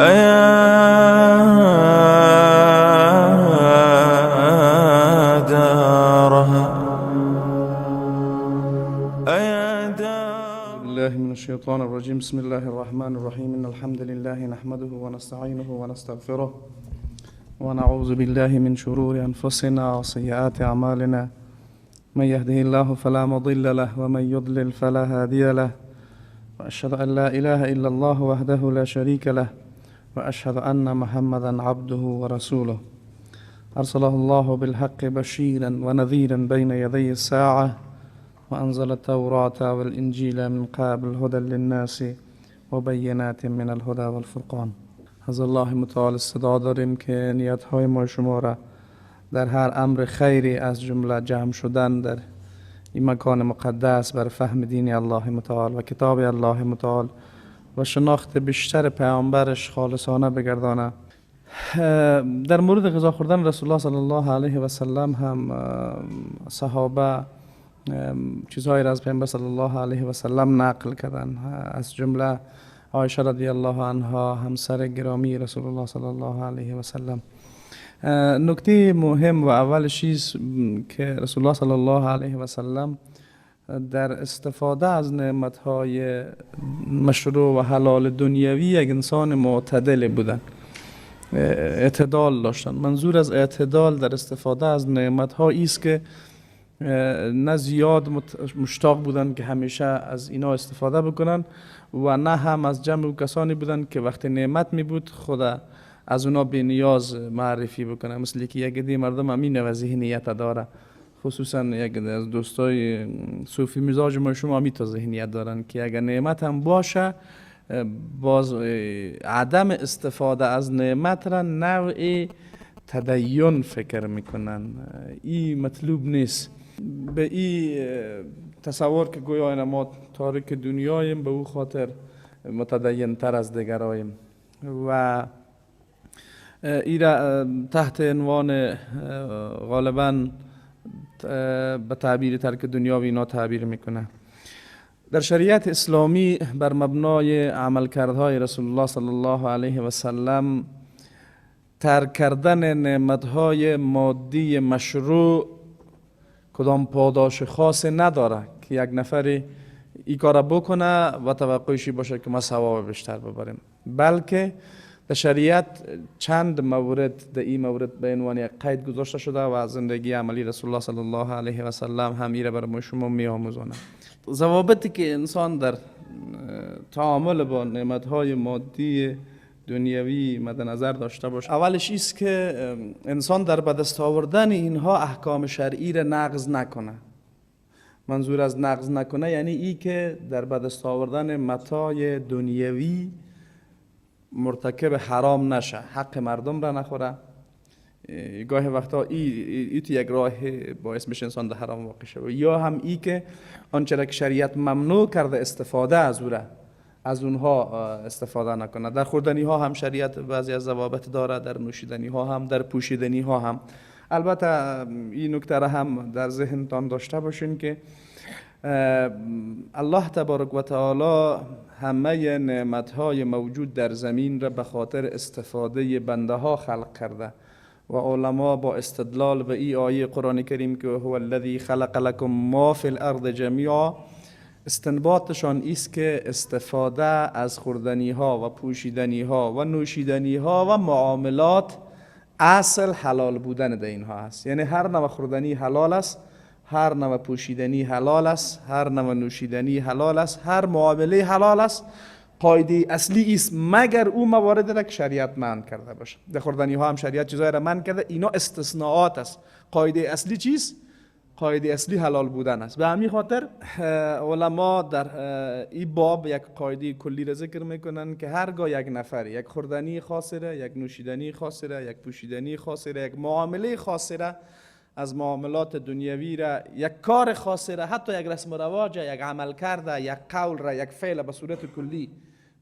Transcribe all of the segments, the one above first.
بالله من الشيطان الرجيم. بسم الله الرحمن الرحيم. إن الحمد لله نحمده ونستعينه ونستغفره ونعوذ بالله من شرور أنفسنا وسيئات أعمالنا. من يهده الله فلا مضل له ومن يضلل فلا هادي له، وأشهد أن لا إله إلا الله وحده لا شريك له، وأشهد أن محمدا عبده ورسوله أرسله الله بالحق بشيرا ونذيرا بين يدي الساعة، وأنزل التوراة والإنجيل من قبل هدى للناس وبينات من الهدى والفرقان. از الله متعال استدعا داریم که نیت‌های ما شما را در هر امر خیری از جمله جمع شدن در این مکان مقدس بر فهم دین الله متعال و کتاب الله متعال و شناخت بیشتر پیامبرش خالصانه بگردانه. در مورد غذا خوردن رسول الله صلی الله علیه و سلم هم صحابه چیزهایی را از پیامبر صلی الله علیه و سلم نقل کردن، از جمله عایشه رضی الله عنها همسر گرامی رسول الله صلی الله علیه و سلم. نکته مهم و اول چیز که رسول الله صلی الله علیه و سلم در استفاده از نعمتهای مشروع و حلال دنیوی یک انسان معتدل بودن، اعتدال داشتن. منظور از اعتدال در استفاده از نعمتهایی است که نه زیاد مشتاق بودن که همیشه از اینا استفاده بکنن و نه هم از جمع کسانی بودن که وقتی نعمت می بود خدا از اونا بی نیاز معرفی بکنن، مثل که یک دی مردم همین و ذهنیت داره، خصوصا یک از دوستای صوفی مزاج ما شما همین تا ذهنیت دارن که اگر نعمت هم باشه باز عدم استفاده از نعمت را نوع تدین فکر میکنن. این مطلوب نیست. به این تصور که گویا ما تارک دنیاییم به او خاطر متدین تر از دیگراییم و این را تحت عنوان غالباً به تعبیر ترک دنیا و اینا تعبیر میکنه. در شریعت اسلامی بر مبنای عملکردهای رسول الله صلی الله علیه و سلم ترک کردن نعمتهای مادی مشروع کدام پاداش خاص نداره که یک نفری این کار بکنه و توقعشی باشه که ما ثواب بیشتر ببریم، بلکه در شریعت چند مورد در این مورد به عنوان یک قید گذاشته شده و از زندگی عملی رسول الله صلی الله علیه و سلم هم ایره برای شما میآموزونه. ضوابطی که انسان در تعامل با نعمتهای مادی دنیوی مد نظر داشته باشه، اولش است که انسان در به دست آوردن اینها احکام شرعی را نقض نکنه. منظور از نقض نکنه یعنی ای که در به دست آوردن متاع دنیوی مرتکب حرام نشه، حق مردم را نخوره. گاهی وقتا ای تو یک راه باعث میشه انسان در حرام واقع شه، یا هم ای که آنچه را که شریعت ممنوع کرده استفاده از او را از اونها استفاده نکنه. در خوردنی ها هم شریعت بعضی از ضوابط داره، در نوشیدنی ها هم، در پوشیدنی ها هم. البته این نکته را هم در ذهنتان داشته باشین که الله تبارک و تعالی همه نعمتهای موجود در زمین را به خاطر استفاده بنده ها خلق کرده و علما با استدلال و این آیه قرآن کریم که هو الذی خلق لکم ما فی الارض جمیعا، استنباطشان است که استفاده از خوردنی ها و پوشیدنی ها و نوشیدنی ها و معاملات اصل حلال بودن در اینها است. یعنی هر نوع خوردنی حلال است، هر نوع پوشیدنی حلال است، هر نوع نوشیدنی حلال است، هر معامله حلال است. قاعده اصلی است مگر او موارد را که شریعت منع کرده باشه. در خوردنی ها هم شریعت چیزایی را منع کرده، اینا استثناءات است. قاعده اصلی چیست؟ قاعده اصلی حلال بودن است. به همین خاطر علما در این باب یک قاعده کلی را ذکر میکنن که هرگاه یک نفر یک خوردنی خاصه، یک نوشیدنی خاصه، یک پوشیدنی خاصه، یک معامله خاصه از معاملات دنیوی را، یک کار خاصه را، حتی یک رسم و رواج، یک عمل کرده، یک قول را، یک فعل به صورت کلی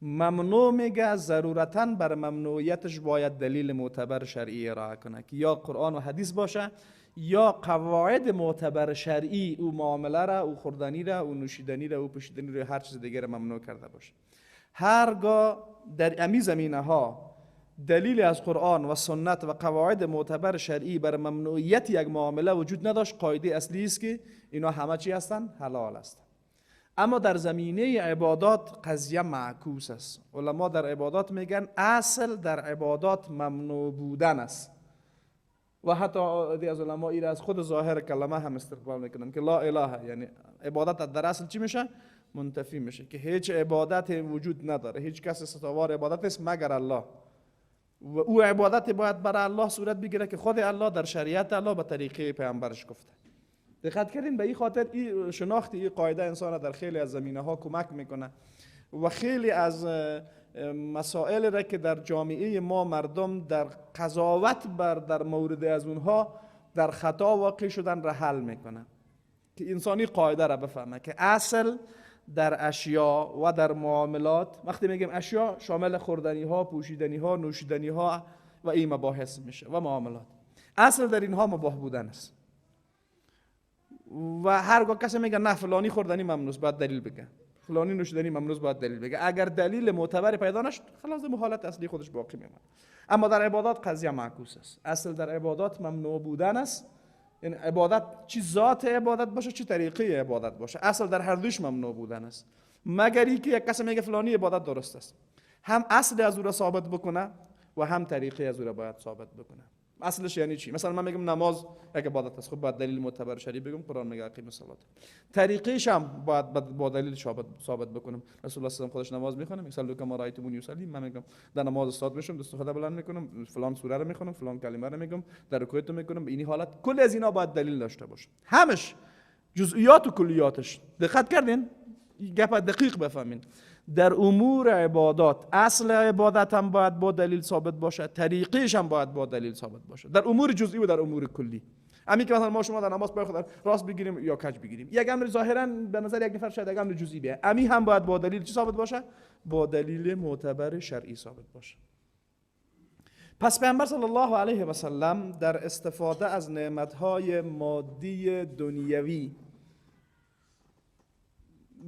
ممنوع میگه، ضرورتاً بر ممنوعیتش باید دلیل معتبر شرعی ارائه کنه که یا قرآن و حدیث باشه یا قواعد معتبر شرعی او معامله را، او خوردنی را، او نوشیدنی را، او پوشیدنی را، هر چیز دیگر را ممنوع کرده باشه. هرگاه در امی زمینه ها دلیل از قرآن و سنت و قواعد معتبر شرعی بر ممنوعیت یک معامله وجود نداشت، قاعده اصلی است که اینا همه چی هستن؟ حلال هستن. اما در زمینه عبادات قضیه معکوس است. علما در عبادات میگن اصل در عبادات ممنوع بودن است و حتی از علما این از خود ظاهر کلمه هم استقبال میکنن که لا اله، یعنی عبادت در اصل چی میشه؟ منتفی میشه، که هیچ عبادت وجود نداره، هیچ کس سزاوار عبادت است مگر الله و او عبادت باید برای الله صورت بگیره که خود الله در شریعت الله به طریقه پیامبرش گفته. دقت کردین؟ به این خاطر این شناخت این قاعده انسان در خیلی از زمینه ها کمک میکنه و خیلی از مسائل را که در جامعه ما مردم در قضاوت در مورد از اونها در خطا واقع شدن را حل میکنه، که انسانی قاعده را بفهمه که اصل در اشیا و در معاملات، وقتی میگیم اشیا شامل خوردنی ها، پوشیدنی ها، نوشیدنی ها و این مباحث میشه و معاملات، اصل در اینها مباح بودن است. و هرگاه کسی میگه نه فلانی خوردنی ممنوع است، باید دلیل بگه، فلانی نوشیدنی ممنوع است، باید دلیل بگه. اگر دلیل معتبر پیدا نشد خلاص به حالت اصلی خودش باقی میمونه. اما در عبادات قضیه معکوس است. اصل در عبادات ممنوع بودن است، یعنی عبادت چی ذات عبادت باشه چی طریقه عبادت باشه، اصل در هر دوش ممنوع بودن است، مگر اینکه یک کسی میگه فلانی عبادت درست است، هم اصل از او را ثابت بکنه و هم طریقه از او را باید ثابت بکنه. اصلش یعنی چی؟ مثلا من میگم نماز یک عبادت است، خب باید دلیل معتبر شرعی بگم، قرآن میگه اقیم الصلاة. طریقش هم باید با دلیل ثابت بکنم. رسول الله صلی الله خودش نماز میخونه، میگه کما رایتمونی یصلی، من میگم در نماز استاد میشم، دست خدا بلند میکنم، فلان سوره رو میخونم، فلان کلمه رو میگم، در رکوع تو میکنم. به این حالت کل از اینا باید دلیل داشته باشه، همش جزئیات و کلیاتش. دقت کردین؟ گپ دقیق بفهمین. در امور عبادات اصل عبادت هم باید با دلیل ثابت باشه، طریقش هم باید با دلیل ثابت باشه، در امور جزئی و در امور کلی. همین که مثلا ما شما در نماز پای خدا راست بگیریم یا کج بگیریم، یک امر ظاهرا به نظر یک نفر شاید یک امر جزئی بیه، امی هم باید با دلیل چی ثابت باشه؟ با دلیل معتبر شرعی ثابت باشه. پس پیامبر صلی الله علیه و سلم در استفاده از نعمت‌های مادی دنیوی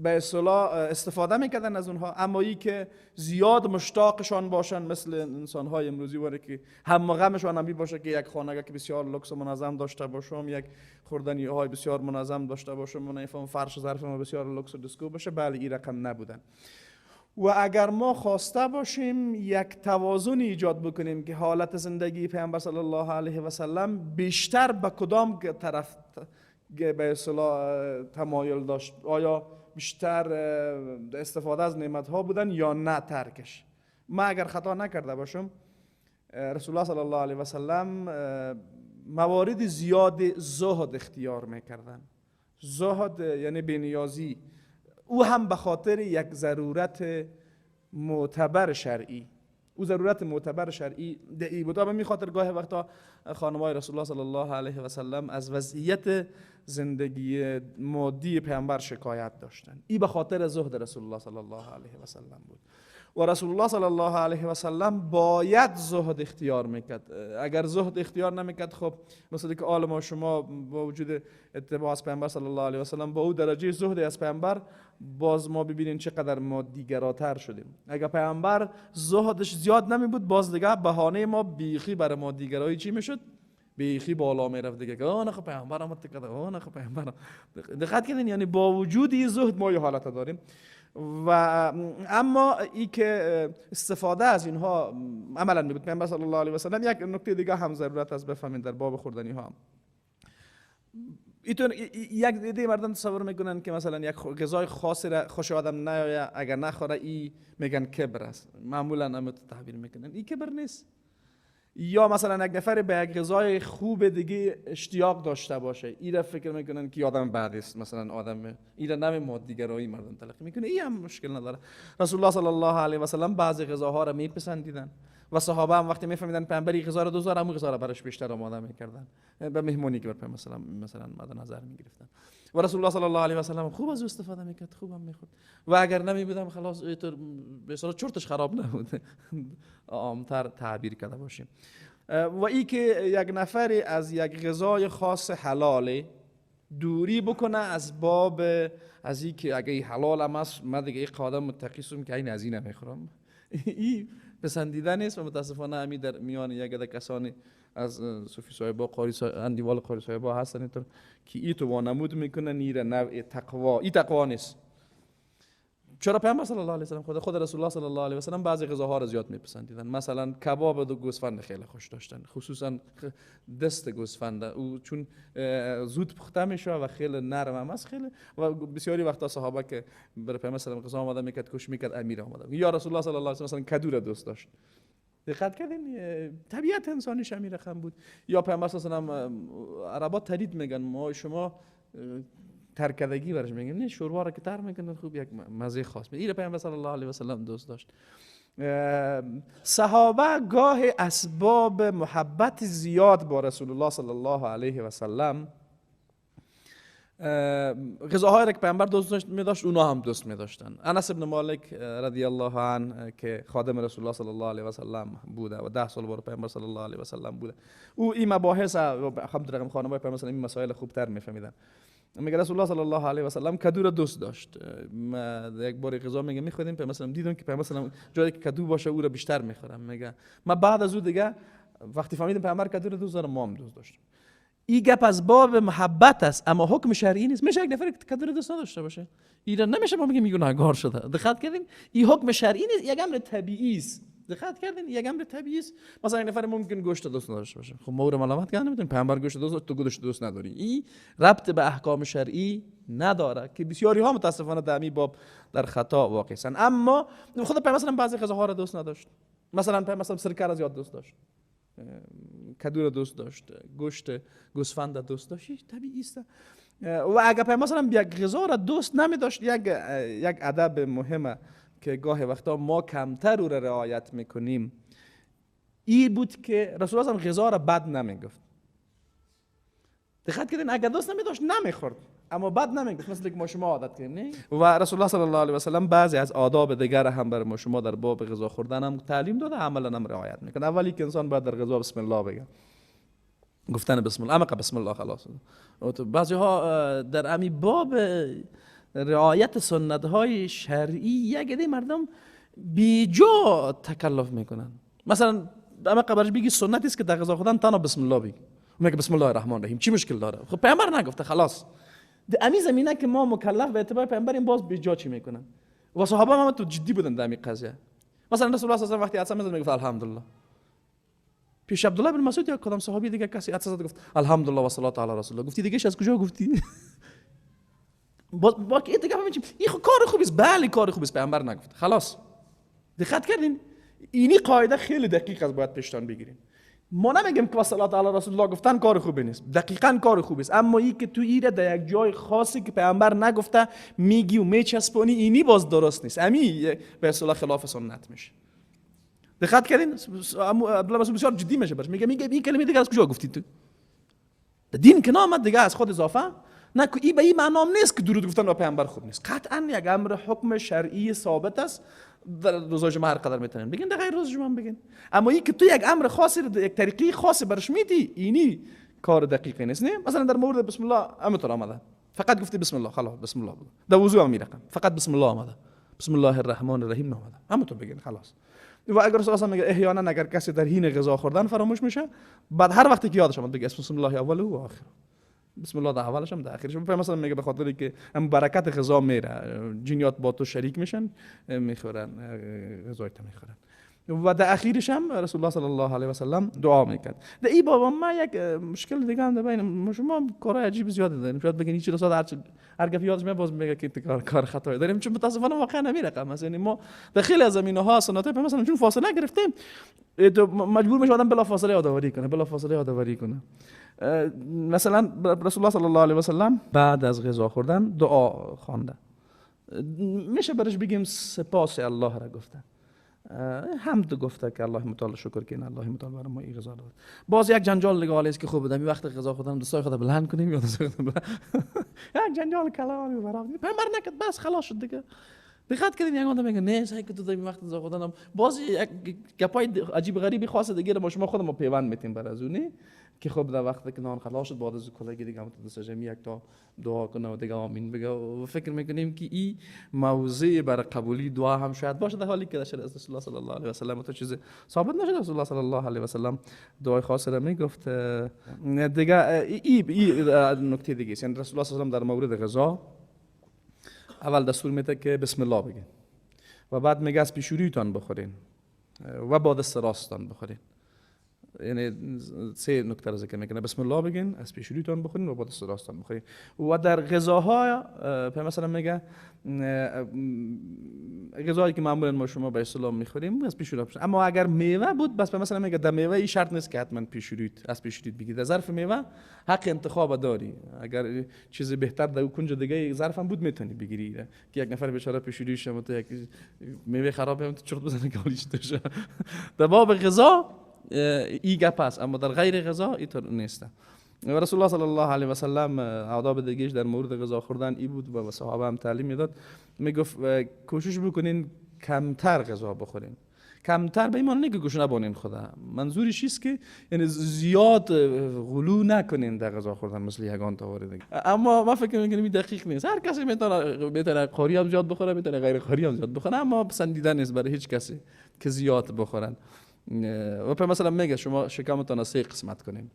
به اصطلاح استفاده میکردن از اونها، اما ای که زیاد مشتاقشان باشن مثل انسان‌های امروزی واره که هم غمشان هم باشه که یک خانه که بسیار لوکس و منظم داشته باشم، یک خوردنی های بسیار منظم داشته باشم، منظم فرش و ظرف بسیار لوکس و دسکو باشه. بله این رقم نبودن. و اگر ما خواسته باشیم یک توازن ایجاد بکنیم که حالت زندگی پیامبر صلی الله علیه و سلم بیشتر به کدام طرف به اصطلاح تمایل داشت، آیا بیشتر استفاده از نعمت ها بودن یا نه ترکش. ما اگر خطا نکرده باشم رسول الله صلی الله علیه و سلم موارد زیاد زهد اختیار میکردن. زهد یعنی بی‌نیازی، او هم به خاطر یک ضرورت معتبر شرعی. او ضرورت معتبر شرعی دعی بود. به می خاطر گاه وقتا خانمای رسول الله صلی الله علیه و سلم از وضعیت زندگی مادی پیامبر شکایت داشتن. این به خاطر زهد رسول الله صلی الله علیه و سلم بود. و رسول الله صلی الله علیه و سلم باید زهد اختیار میکرد. اگر زهد اختیار نمیکرد، خب مثلا که آل ما شما با وجود اتباع از پیامبر صلی الله علیه و سلم با او درجه زهد از پیامبر، باز ما ببینیم چقدر ما دیگراتر شدیم. اگر پیامبر زهدش زیاد نمی بود، باز دیگه بهانه ما بیخی برای ما دیگرایی چی میشد؟ بیخی بالا میرفت دیگه که نه خب پیامبر هم تکده، نه خب پیامبر. دقت کردین؟ یعنی با وجود این زهد ما یه حالت داریم. و اما ای که استفاده از اینها عملا میبود پیامبر صلی الله علیه و سلم. یک نکته دیگه هم ضرورت است بفهمید در باب خوردنی ها. ایتون یک دیگه مردم تصور میکنن که مثلا یک غذای خاصی را خوش آدم نیاید اگر نخوره، ای میگن کبر است. معمولا هم تعبیر میکنن این کبر نیست. یا مثلا یک نفر به یک غذای خوب دیگه اشتیاق داشته باشه، این را فکر میکنن که آدم بد است، مثلا آدم این را نمی مادیگرایی مردم تلقی میکنه. این هم مشکل نداره. رسول الله صلی الله علیه و سلم بعضی غذاها را میپسندیدن و صحابه هم وقتی میفهمیدن پیامبر این غذا را دوست داره، همون غذا را براش بیشتر آماده میکردن، به مهمونی که بر پیامبر مثلا مد نظر میگرفتن. و رسول الله صلی الله علیه و سلم خوب از استفاده میکرد، خوبم میخورد. و اگر نمیبودم خلاص اینطور به اصطلاح چرتش خراب نبود، عامتر تعبیر کرده باشیم. و ای که یک نفری از یک غذای خاص حلاله دوری بکنه از باب از این که اگه حلال هم است من دیگه این قاعده متقیسم که این از این نمیخورم. این پسندیده نیست و متاسفانه همین در میان یک عده کسانی از صوفی صاحبا قاری اندیوال قاری صاحبا هستن اینطور که این تو وانمود میکنه نیره نوع تقوا. این تقوا نیست. چرا پیامبر صلی الله علیه و سلم خود رسول الله صلی الله علیه و سلم بعضی غذاها را زیاد میپسندیدن. مثلا کباب و گوسفند خیلی خوش داشتن، خصوصا دست گوسفند. او چون زود پخته میشه و خیلی نرم هم است خیلی و بسیاری وقتا صحابه که بر پیامبر صلی الله علیه و سلم آماده میکرد کش میکرد امیر آماده یا رسول الله صلی الله علیه و سلم کدو را دوست داشت. دقت کردین طبیعت انسانیش همین رقم بود. یا پیامبر صلی الله علیه و سلم عربا ترید میگن ما شما ترکدگی برش میگن نه شوروا را که تر میکنن خوب یک مزه خاص این پیامبر صلی الله علیه و سلم دوست داشت. صحابه گاه اسباب محبت زیاد با رسول الله صلی الله علیه و سلم غذاهایی را که پیامبر دوست می‌داشت اونا هم دوست می‌داشتن. انس ابن مالک رضی الله عنه که خادم رسول الله صلی الله علیه و سلم بوده و 10 سال با پیامبر صلی الله علیه و سلم بوده، او این مباحث الحمدلله خانم‌های پیامبر صلی این مسائل خوبتر می‌فهمیدن. میگه رسول الله صلی الله علیه و سلم کدو را دوست داشت. ما یک بار غذا میگه می‌خوردیم پیامبر صلی دیدم که پیامبر صلی جایی که کدو باشه او را بیشتر می‌خورم. میگه ما بعد از او دیگه وقتی فهمیدیم پیامبر کدو را دوست داره ما هم دوست داشتیم. این گپ از باب محبت است اما حکم شرعی نیست. میشه یک نفر کدو را دوست نداشته باشه اینا نمیشه ما میگیم گناهکار شده. دقت کردین این حکم شرعی نیست، یک امر طبیعی است. دقت کردین یک امر طبیعی است. مثلا یک نفر ممکن گوشت دوست نداشته باشه، خب ما او رو ملامت کردن نمیتونیم پیامبر گوشت دوست داشت تو گوشت دوست نداری. این ربط به احکام شرعی نداره که بسیاری ها متاسفانه در همین باب در خطا واقع هستند. اما خود پیامبر مثلا بعضی غذاها را دوست نداشت. مثلا پیامبر سرکه را زیاد دوست داشت، کدو را دوست داشت، گوشت گوسفند را دوست داشت. طبیعی است. و اگر پیامبر مثلا یک غذا را دوست نمی داشت یک ادب مهمه که گاه وقتا ما کمتر او را رعایت میکنیم این بود که رسول الله غذا را بد نمیگفت. دقت کردین اگر دوست نمی داشت نمیخورد اما بد نمیگفت، مثل که ما شما عادت کردیم نه. و رسول الله صلی الله علیه و سلم بعضی از آداب دیگر هم بر ما شما در باب غذا خوردن هم تعلیم داده، عملا هم رعایت میکنه. اولی که انسان باید در غذا بسم الله بگه، گفتن بسم الله، اما بسم الله خلاص. بعضی ها در امی باب رعایت سنت های شرعی یک عده مردم بیجا تکلف میکنن. مثلا اما قبرش بگی سنتی است که در غذا خوردن تنها بسم الله بگی، میگه بسم الله الرحمن الرحیم، چی مشکل داره؟ خب پیامبر نگفته خلاص. امی زمینه که ما مکلف به اعتبار پیامبر این باز بیجا چی میکنن و صحابه هم تو جدی بودن در این قضیه. مثلا رسول الله صلی الله علیه و آله وقتی عطسه میزد میگفت الحمدلله. پیش عبدالله بن مسعود یا کدام صحابی دیگه کسی عطسه زد گفت الحمدلله و صلوات علی رسول الله. گفتی دیگه از کجا گفتی؟ با که دیگه همین این کار خوبی است. بله کار خوبی است، پیامبر نگفت خلاص. دقت کردین اینی قاعده خیلی دقیق است، باید پیشتان بگیرین. ما نمیگیم که صلوات علی رسول الله گفتن کار خوبی نیست، دقیقاً کار خوبی است، اما این که تو ایره در یک جای خاصی که پیامبر نگفته میگی و میچسبونی اینی باز درست نیست. امی به اصطلاح خلاف سنت میشه. دقت کردین عبدالله مسعود بسیار جدی میشه برش میگه این کلمه دیگه از کجا گفتی تو؟ دین که نامد دیگه از خود اضافه نه که این به این معنی نیست که درود گفتن با پیامبر خوب نیست. قطعا یک امر حکم شرعی ثابت است. در روزای جمعه هر قدر میتونن بگین، در غیر روز جمعه بگین، اما این که تو یک امر خاصی یک طریقی خاصی برش میدی اینی کار دقیقی نیست. نه مثلا در مورد بسم الله امطور آمده فقط گفتی بسم الله خلاص، بسم الله بگو. در وضو هم میرقم فقط بسم الله آمده، بسم الله الرحمن الرحیم نامده، امطور بگین خلاص. و اگر رسول الله میگه احیانا اگر کسی در حین غذا خوردن فراموش میشه، بعد هر وقتی که یادش اومد بگه بسم الله اوله و آخر، بسم الله در اولش هم در آخرش. مثلا میگه به خاطر که هم برکت غذا میره، جنیات با تو شریک میشن میخورن غذای تو میخورن. و در اخیرش هم رسول الله صلی الله علیه و سلم دعا میکرد. در این باب ما یک مشکل دیگه هم بین شما کارهای عجیب زیاد داریم. شاید بگین چی رسول هر گپ یادش میاد باز میگه که کار خطایی داریم، چون متاسفانه واقعا نمیرقم. مثلا ما در خیلی از زمینه‌ها سنت مثلا چون فاصله گرفتیم مجبور میشه آدم بلا فاصله یادآوری کنه. مثلا رسول الله صلی الله علیه و سلم بعد از غذا خوردن دعا خوانده. میشه برش بگیم سپاس الله را گفته، حمد گفته که الله متعال شکر که الله متعال برای ما این غذا داد. باز یک جنجال دیگه است که خوب بودم وقت غذا خوردن دستای خود بلند کنیم یا دستای خود بلند یک جنجال کلامی برام پیامبر نکرد، بس خلاص شد دیگه. دقت کردین یک آدم میگه نه سعی که تو این وقت رضا خدا باز یک گپای عجیب غریبی خاصه دیگه ما شما خودمون پیوند میتیم بر از اونه که خب در وقتی که نان خلاص شد بعد از کلاگی دیگه هم تو دستجمی یک تا دعا کنه و دیگه آمین بگه و فکر میکنیم که این موضع برای قبولی دعا هم شاید باشه، در حالی که در شریعت رسول الله صلی الله علیه و سلم تو چیز ثابت نشده. رسول الله صلی الله علیه و سلم دعای خاصی را میگفت دیگه. این نکته دیگه است، یعنی رسول الله صلی الله علیه و سلم در مورد غذا اول دستور میده که بسم الله بگین و بعد میگه از پیشوریتان بخورین و با دست راستان بخورین. یعنی سه نکته را ذکر میکنه، بسم الله بگین، از پیشوریتان بخورین و با دست راستان بخورین. و در غذاها مثلا میگه غذایی که معمولا ما شما به اصطلاح میخوریم از پیشوری بخورین. اما اگر میوه بود بس مثلا میگه در میوه این شرط نیست که حتما از پیشوریت بگید. در ظرف میوه حق انتخاب داری، اگر چیز بهتر در اون کنج دیگه ظرف هم بود میتونی بگیری که یک نفر بیچاره پیشوریش تو یک میوه خراب هم چرت بزنه گالیش بشه. در باب غذا ای گپ است، اما در غیر غذا اینطور نیست. و رسول الله صلی الله علیه و سلم آداب دیگه‌اش در مورد غذا خوردن ای بود و صحابه هم تعلیم میداد. میگفت کوشش بکنین کمتر غذا بخورین. کمتر به ایمان نه که گوش نبانین خدا، منظورش است که یعنی زیاد غلو نکنین در غذا خوردن مثل یگان تا وارد. اما ما فکر می‌کنیم این دقیق نیست. هر کسی میتونه قاری هم زیاد بخوره، میتونه غیر قاری هم زیاد بخوره، اما پسندیده نیست برای هیچ کسی که زیاد بخورن. و مثلا میگه شما شکمتون را 3 قسمت کنین،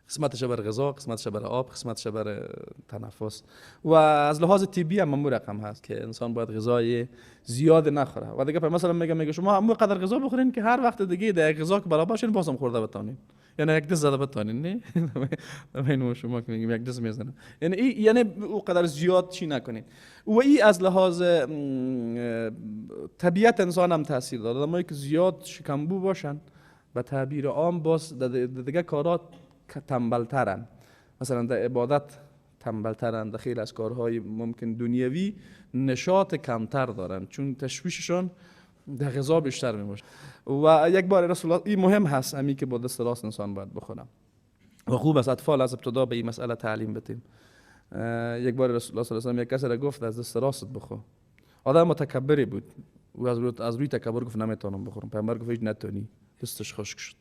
قسمتش بر غذا، قسمتش بر آب، قسمتش بر تنفس. و از لحاظ طبی هم رقم هست که انسان باید غذای زیاد نخوره. و دیگه مثلا میگه شما همون قدر غذا بخورین که هر وقت دیگه در غذا که برابر شین بازم خورده بتونین، یعنی یک دست زده بتونین. نه همین شما که میگیم یک دست میزنن، یعنی او قدر زیاد چی نکنین. و این از لحاظ طبیعت انسان هم تاثیر داره. ما که زیاد شکمبو باشن به تعبیر عام باز دیگه کارات تنبلترن، مثلا در عبادت تنبلترن، در خیلی از کارهای ممکن دنیوی نشاط کمتر دارن چون تشویششون در غذا بیشتر میموشه. و یک بار رسول الله این مهم هست امی که با دست راست انسان باید بخوره و خوب است اطفال از ابتدا به این مسئله تعلیم بدیم. یک بار رسول الله صلی الله علیه و یک کسی را گفت از دست راست بخور. آدم متکبری بود و از روی تکبر گفت نمیتونم بخورم. پیامبر گفت هیچ نتونی، دستش خشک شد.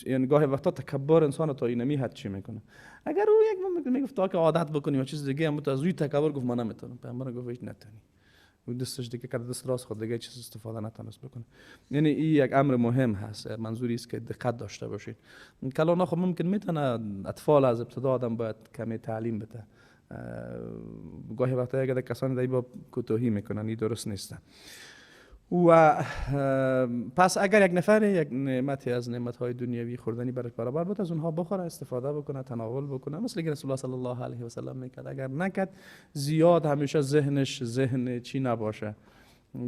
یعنی گاهی وقتا تکبر انسان تا اینمی حد چی میکنه. اگر او یک میگفت تا که عادت بکنیم و چیز دیگه، اما از روی تکبر گفت من نمیتونم. پیامبر گفت هیچ نتونی. و دستش دیگه کرد دست راست خود دیگه چیز استفاده نتونست بکنه. یعنی این یک امر مهم هست. منظوری است که دقت داشته باشید. کلانا خب ممکن میتونه اطفال از ابتدا آدم باید کمی تعلیم بده. گاهی وقتا اگر کسانی دایی با کوتاهی میکنن این درست نیست. و پس اگر یک نفر یک نعمتی از نعمت‌های دنیوی خوردنی برش برابر بود از اونها بخوره، استفاده بکنه، تناول بکنه، مثل که رسول الله صلی الله علیه و سلم میکرد. اگر نکرد زیاد همیشه ذهنش ذهن چی نباشه،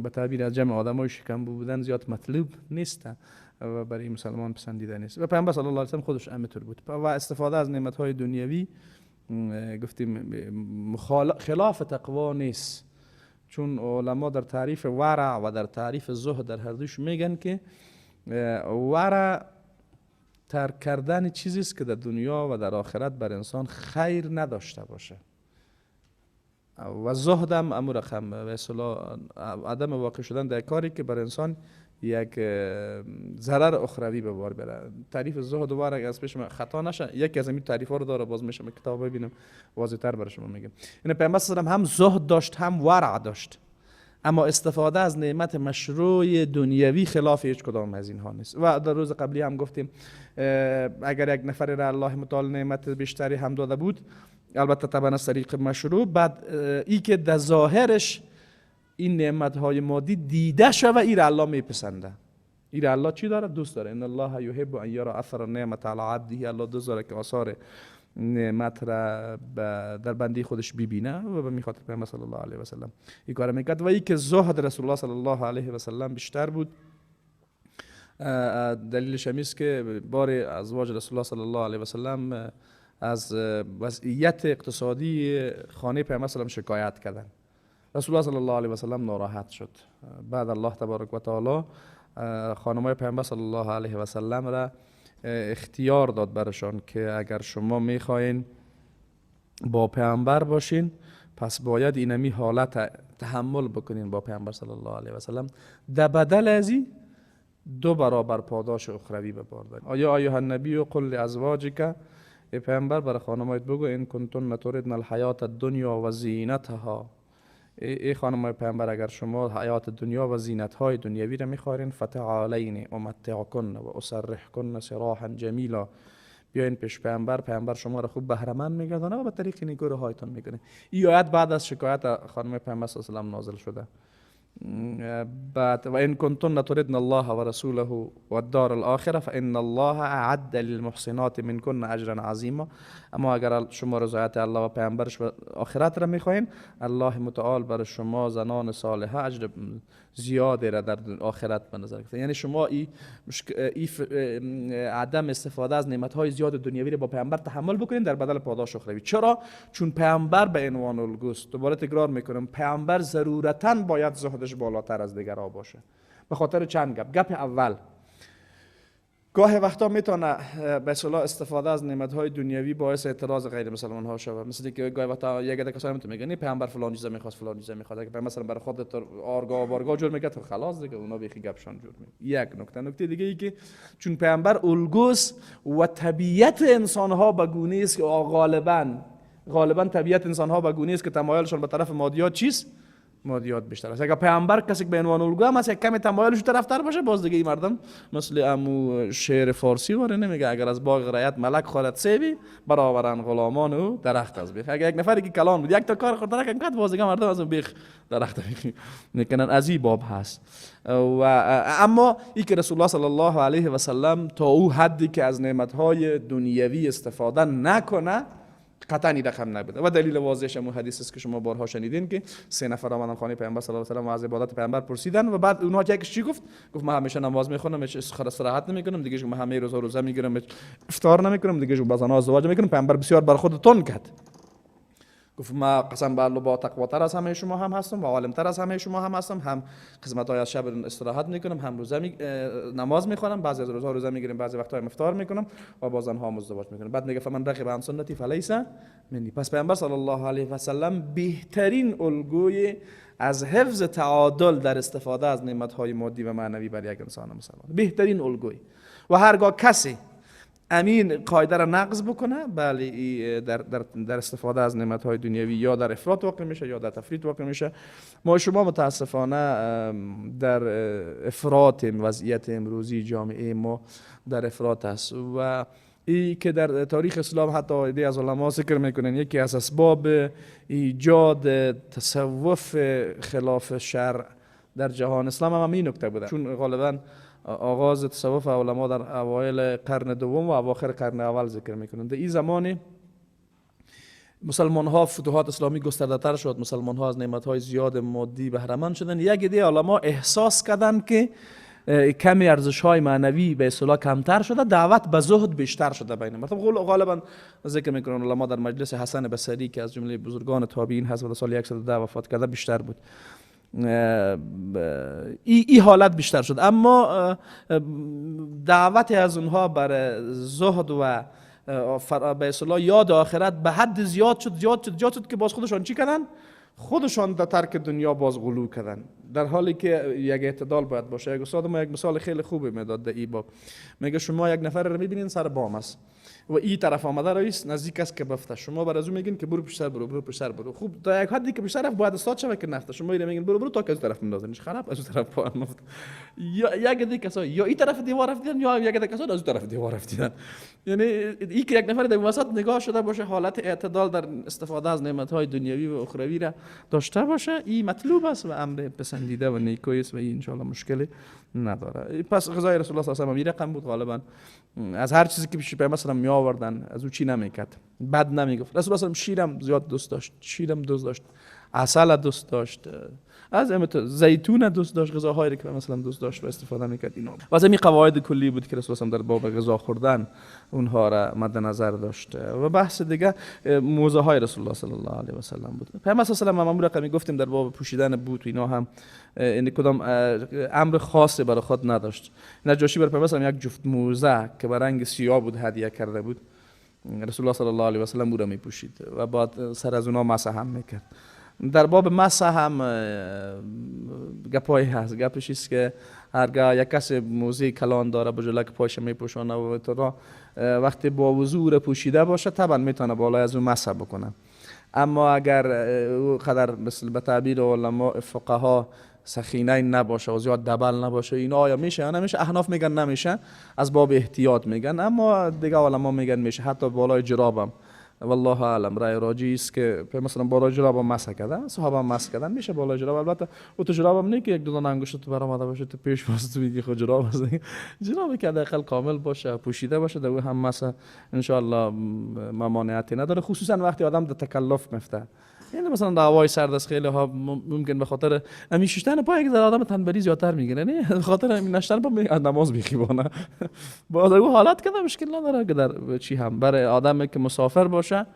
به تعبیر از جمع آدمای شکمبو بودن زیاد مطلوب نیست و برای مسلمان پسندیده نیست. و پیامبر صلی الله علیه و سلم خودش همینطور بود. و استفاده از نعمت‌های دنیوی گفتیم خلاف تقوا نیست، چون علما در تعریف ورع و در تعریف زهد در هر دوش میگن که ورع ترک کردن چیزی است که در دنیا و در آخرت بر انسان خیر نداشته باشه. و زهد هم امر رقم و اصلا عدم واقع شدن در کاری که بر انسان یک ضرر اخروی به بار بره. تعریف زهد و ورع از پیش خطا نشه، یکی از این تعریف ها رو داره، باز میشه کتاب ببینم واضح‌تر برای شما میگم. این پیامبر صلی الله علیه و هم زهد داشت هم ورع داشت، اما استفاده از نعمت مشروع دنیوی خلاف هیچ کدام از اینها نیست. و در روز قبلی هم گفتیم اگر یک نفر را الله متعال نعمت بیشتری هم داده بود، البته طبعا از طریق مشروع، بعد ای که در ظاهرش این نعمت های مادی دیده شوه، این را الله میپسنده. این را الله چی داره؟ دوست داره. ان الله یحب ان یرى اثر النعمت علی عبده. الله دوست داره که آثار نعمت را در بندی خودش ببینه و به میخاطر پیامبر صلی الله علیه و سلم این کار میکرد. و ای که زهد رسول الله صلی الله علیه و سلم بیشتر بود، دلیلش هم است که بار ازواج رسول الله صلی الله علیه و سلم از وضعیت اقتصادی خانه پیامبر صلی الله علیه و سلم شکایت کردن. رسول الله صلی الله علیه و سلم ناراحت شد. بعد الله تبارک و تعالی خانمای پیامبر صلی الله علیه و سلم را اختیار داد برشان که اگر شما میخواین با پیامبر باشین پس باید اینمی حالت تحمل بکنین با پیامبر صلی الله علیه و سلم، در بدل از این 2 برابر پاداش اخروی به بار دارین. آیا ایها النبی قل لازواجک، ای پیامبر برای خانمایت بگو این کنتن تردن الحیات الدنیا و زینتها، ای خانمای پیامبر اگر شما حیات دنیا و زینت های دنیوی را میخواین، فتعالین امتعکن و اسرحکن سراحا جمیلا، بیاین پیش پیامبر، پیامبر شما را خوب بهره مند میگردونه و به طریق نیکو رهایتان میکنه. این آیت بعد از شکایت خانم پیامبر صلی الله علیه و نازل شده. بعد و ان کنتن تردن الله و رسوله و الدار الاخره فان الله اعد للمحسنات منکن اجرا عظیما. اما اگر شما رضایت الله و پیامبرش و آخرت را میخواین، الله متعال برای شما زنان صالحه اجر زیاده را در آخرت به نظر گرفته. یعنی شما عدم استفاده از نعمت های زیاد دنیوی را با پیامبر تحمل بکنین در بدل پاداش اخروی. چرا؟ چون پیامبر به عنوان الگوست. دوباره تکرار میکنم، پیامبر ضرورتاً باید زهدش بالاتر از دیگرها باشه. به خاطر چند گپ اول، گاهی وقتا میتونه به اصطلاح استفاده از نعمت‌های دنیوی باعث اعتراض غیر مسلمان ها شود. مثل که گاهی وقتا یک عده کسایی میگن پیامبر فلان چیزا میخواست، فلان چیزا میخواد، اگه مثلا برای خودت آرگاه و بارگاه جور میگه تو خلاص دیگه اونا بیخی گپشان جور میگه. یک نکته دیگه ای که چون پیامبر الگوست و طبیعت انسان ها به گونه است که غالبا طبیعت انسان ها به گونه است که تمایلشون به طرف مادیات چیست؟ مادیات بیشتر است. اگر پیامبر کسی که به عنوان الگو هم است یک کمی تمایلش طرفدار باشه، باز دیگه این مردم مثل امو شعر فارسی واره نمیگه اگر از باغ رعیت ملک خورد سیبی برآورن غلامان و درخت از بیخ. اگر یک نفری که کلان بود یک تا کار خورد درک کرد، باز دیگه مردم از بیخ درخت میکنن. از این باب هست. و اما این که رسول الله صلی الله علیه و سلم تا او حدی که از نعمت‌های دنیوی استفاده نکنه قطعا این رقم نبوده. و دلیل واضحش همون حدیث است که شما بارها شنیدین که 3 نفر آمدن خانه پیامبر صلی الله علیه و سلم و از عبادت پیامبر پرسیدن و بعد اونها یکیش چی گفت؟ گفت من همیشه نماز میخونم، هیچ استراحت نمیکنم، دیگه من همه روزا میگیرم، افطار نمیکنم، دیگه بعضا ازدواج میکنم. پیامبر بسیار بر خود تند کرد. گفت ما قسم به الله با تقواتر از همه شما هم هستم و عالمتر از همه شما هم هستم، هم قسمت‌های از شب استراحت میکنم، هم روزه نماز میخونم، بعضی از روزا میگیرم، بعضی وقت‌ها افطار میکنم و با زن‌ها ازدواج میکنم. بعد میگه فمن رغب عن سنتی فلیس منی. پس پیامبر صلی الله علیه و سلم بهترین الگوی از حفظ تعادل در استفاده از نعمت‌های مادی و معنوی برای یک انسان مسلمان، بهترین الگوی. و هرگاه کسی امین قاعده را نقض بکنه، بله در استفاده از نعمت‌های دنیوی یا در افراط واقع میشه یا در تفریط واقع میشه. ما شما متاسفانه در افراط وضعیت امروزی جامعه ما در افراط است و ای که در تاریخ اسلام حتی ایده از علما ذکر میکنن یکی از اسباب ایجاد تصوف خلاف شرع در جهان اسلام هم این نکته بوده، چون غالبا آغاز تصوف علما در اوایل قرن دوم و اواخر قرن اول ذکر میکنند. در این زمان مسلمان ها فتوحات اسلامی گسترده تر شد، مسلمان ها از نعمت های زیاد مادی بهره مند شدند. یک عده علما احساس کردند که کمی ارزش های معنوی به اصطلاح کمتر شده، دعوت به زهد بیشتر شده بین مردم. غالبا ذکر میکنن علما در مجلس حسن بصری که از جمله بزرگان تابعین هست و در سال 110 وفات کرده بیشتر بود. این حالت بیشتر شد، اما دعوت از اونها بر زهد و به اصطلاح یاد آخرت به حد زیاد شد که باز خودشان چی کردن؟ خودشان در ترک دنیا باز غلو کردن، در حالی که یک اعتدال باید باشه. یک استاد ما یک مثال خیلی خوبی میداد در این باب. میگه شما یک نفر رو میبینین سر بام است و این طرف آمده رئیس نزدیک است که بفته، شما بر از اون میگین که برو پیشتر برو پیشتر برو. خوب تا یک حدی که پیشتر رفت باید استاد شوه که نفته، شما میگین برو تا که از طرف میندازنش خراب، از اون طرف پا مفت. یا یک دیگه کسا یا این طرف دیوار رفتن یا یک دیگه کسا از اون طرف دیوار رفتن. یعنی این که یک نفر در وسط نگاه شده باشه، حالت اعتدال در استفاده از نعمت‌های دنیوی و اخروی را داشته باشه، این مطلوب است و امر پسندیده و نیکویی است و این ان شاء الله مشکلی نداره. پس غذای رسول الله صلی الله علیه و آله رقم بود. غالبا از هر چیزی که پیش پیامبر می آوردن از او چی نمیکرد، بد نمیگفت. رسول الله شیرم زیاد دوست داشت، شیرم دوست داشت، عسل دوست داشت، از زیتون دوست داشت، غذاهایی که مثلا دوست داشت و استفاده میکرد. اینا واسه می قواعد کلی بود که رسول الله در باب غذا خوردن اونها را مد نظر داشت. و بحث دیگه موزه های رسول الله صلی الله علیه و سلم بود. پیامبر صلی الله علیه و آله گفتیم در باب پوشیدن بود و اینا هم این کدام امر خاصی برای خود نداشت. نجاشی برای پیامبر یک جفت موزه که به رنگ سیاه بود هدیه کرده بود رسول الله صلی الله علیه و سلم او را میپوشید و بعد سر از اونها مسح هم میکرد. در باب مسح هم گپایی هست. گپش است که هرگاه یک کس موزه کلان داره بجلک پاش میپوشانه و تو وقتی با وضو را پوشیده باشه طبعا میتونه بالای از اون مسح بکنه. اما اگر او قدر مثل به تعبیر علما فقها سخینه نباشه و زیاد دبل نباشه اینا آیا میشه یا نمیشه؟ احناف میگن نمیشه، از باب احتیاط میگن، اما دیگه علما میگن میشه، حتی بالای جرابم. والله اعلم رای راجی است که مثلا بالای جرابم مسح کردن، صحابه مسح کردن، میشه بالای جراب. البته او تو جرابم نه که یک دو دانه انگشت تو برآمده باشه تو پیش واسه تو میگی خود جراب است. جرابی که حداقل کامل باشه، پوشیده باشه، در او هم مسح ان شاء الله ممانعتی نداره، خصوصا وقتی آدم در تکلف میفته. یعنی مثلا دعوای سرد است، خیلی ها ممکن به خاطر همین ششتن پا یک آدم تنبلی زیادتر میگیره، نه به خاطر همین نشتن پا نماز میخوانه. باز او حالت که مشکل نداره که در چی هم برای آدمی که مسافر باشه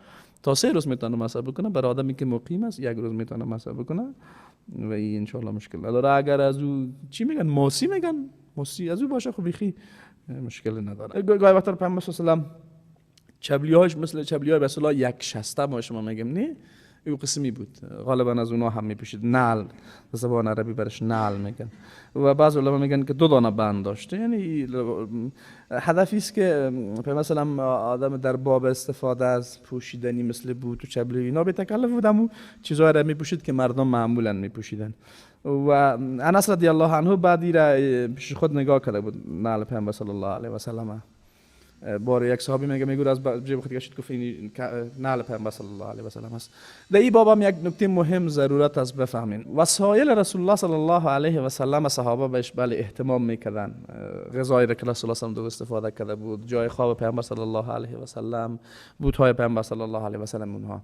تا 3 روز میتونه مسح بکنه، برای آدمی که مقیم است 1 روز میتونه مسح بکنه و این ان شاء الله مشکل نداره. اگر از او چی میگن موسی میگن، موسی از او باشه خب بخی مشکل نداره. گاهی وقتا پیامبر صلی الله علیه و سلم چبلیهاش مثل چبلیهای رسول الله 1/60 ما شما میگم نه، او قسمی بود، غالبا از اونها هم میپوشید. نعل به زبان عربی برش نعل میگن و بعض علما میگن که 2 دانه بند داشته. یعنی هدفی است که مثلا آدم در باب استفاده از پوشیدنی مثل بوت و چبلی اینا به تکلف بودم و چیزایی را میپوشید که مردم معمولا میپوشیدن. و انس رضی الله عنه بعدی را پیش خود نگاه کرده بود نعل پیامبر صلی الله علیه و سلم. بار یک صحابی میگه از جیب خود کشید گفت این نعل پیامبر صلی الله علیه و سلم است. در این باب هم یک نکته مهم ضرورت است بفهمین. وسایل رسول الله صلی الله علیه و سلم صحابه بهش بله اهتمام میکردن. غذایی را که رسول الله صلی الله علیه و سلم استفاده کرده بود، جای خواب پیامبر صلی الله علیه و سلم، بوت‌های پیامبر صلی الله علیه و سلم اونها.